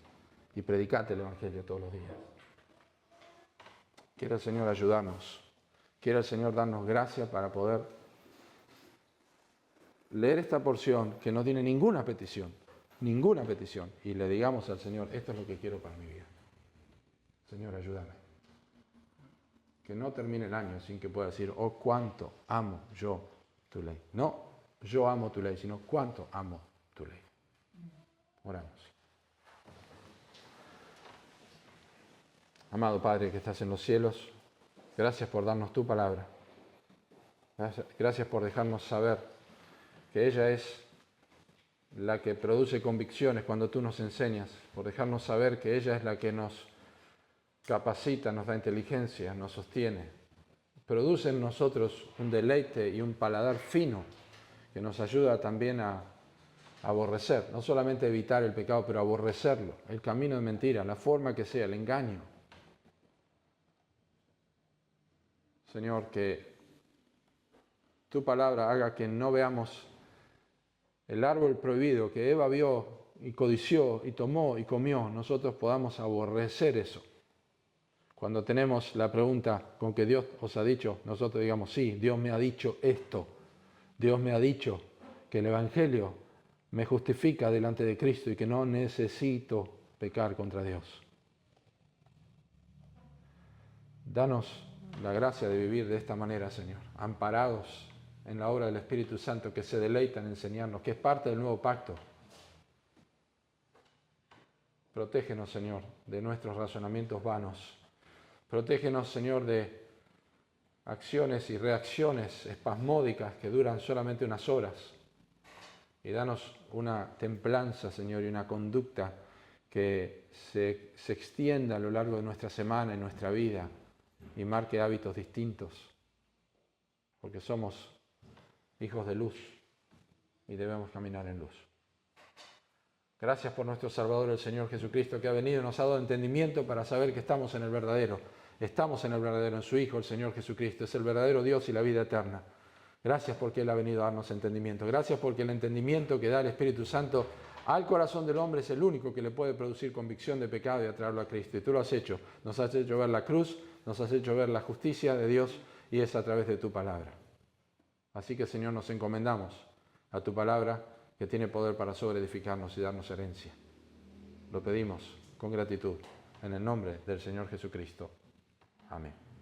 y predicate el Evangelio todos los días. Quiera el Señor ayudarnos. Quiera el Señor darnos gracia para poder leer esta porción que no tiene ninguna petición, y le digamos al Señor, esto es lo que quiero para mi vida. Señor, ayúdame. Que no termine el año sin que pueda decir, oh, cuánto amo yo tu ley. No, yo amo tu ley, sino cuánto amo tu ley. Oramos. Amado Padre que estás en los cielos, gracias por darnos tu palabra. Gracias por dejarnos saber que ella es la que produce convicciones cuando tú nos enseñas, por dejarnos saber que ella es la que nos capacita, nos da inteligencia, nos sostiene. Produce en nosotros un deleite y un paladar fino que nos ayuda también a aborrecer, no solamente evitar el pecado, pero aborrecerlo, el camino de mentira, la forma que sea, el engaño. Señor, que tu palabra haga que no veamos el árbol prohibido que Eva vio y codició y tomó y comió, nosotros podamos aborrecer eso. Cuando tenemos la pregunta con que Dios os ha dicho, nosotros digamos, sí, Dios me ha dicho esto. Dios me ha dicho que el Evangelio me justifica delante de Cristo y que no necesito pecar contra Dios. Danos la gracia de vivir de esta manera, Señor, amparados en la obra del Espíritu Santo que se deleita en enseñarnos, que es parte del nuevo pacto. Protégenos, Señor, de nuestros razonamientos vanos. Protégenos, Señor, de acciones y reacciones espasmódicas que duran solamente unas horas. Y danos una templanza, Señor, y una conducta que se extienda a lo largo de nuestra semana y nuestra vida y marque hábitos distintos. Porque somos hijos de luz y debemos caminar en luz. Gracias por nuestro Salvador, el Señor Jesucristo, que ha venido y nos ha dado entendimiento para saber que estamos en el verdadero. Estamos en el verdadero, en su Hijo, el Señor Jesucristo. Es el verdadero Dios y la vida eterna. Gracias porque Él ha venido a darnos entendimiento. Gracias porque el entendimiento que da el Espíritu Santo al corazón del hombre es el único que le puede producir convicción de pecado y atraerlo a Cristo. Y tú lo has hecho. Nos has hecho ver la cruz, nos has hecho ver la justicia de Dios y es a través de tu palabra. Así que, Señor, nos encomendamos a tu palabra que tiene poder para sobreedificarnos y darnos herencia. Lo pedimos con gratitud en el nombre del Señor Jesucristo. Amén.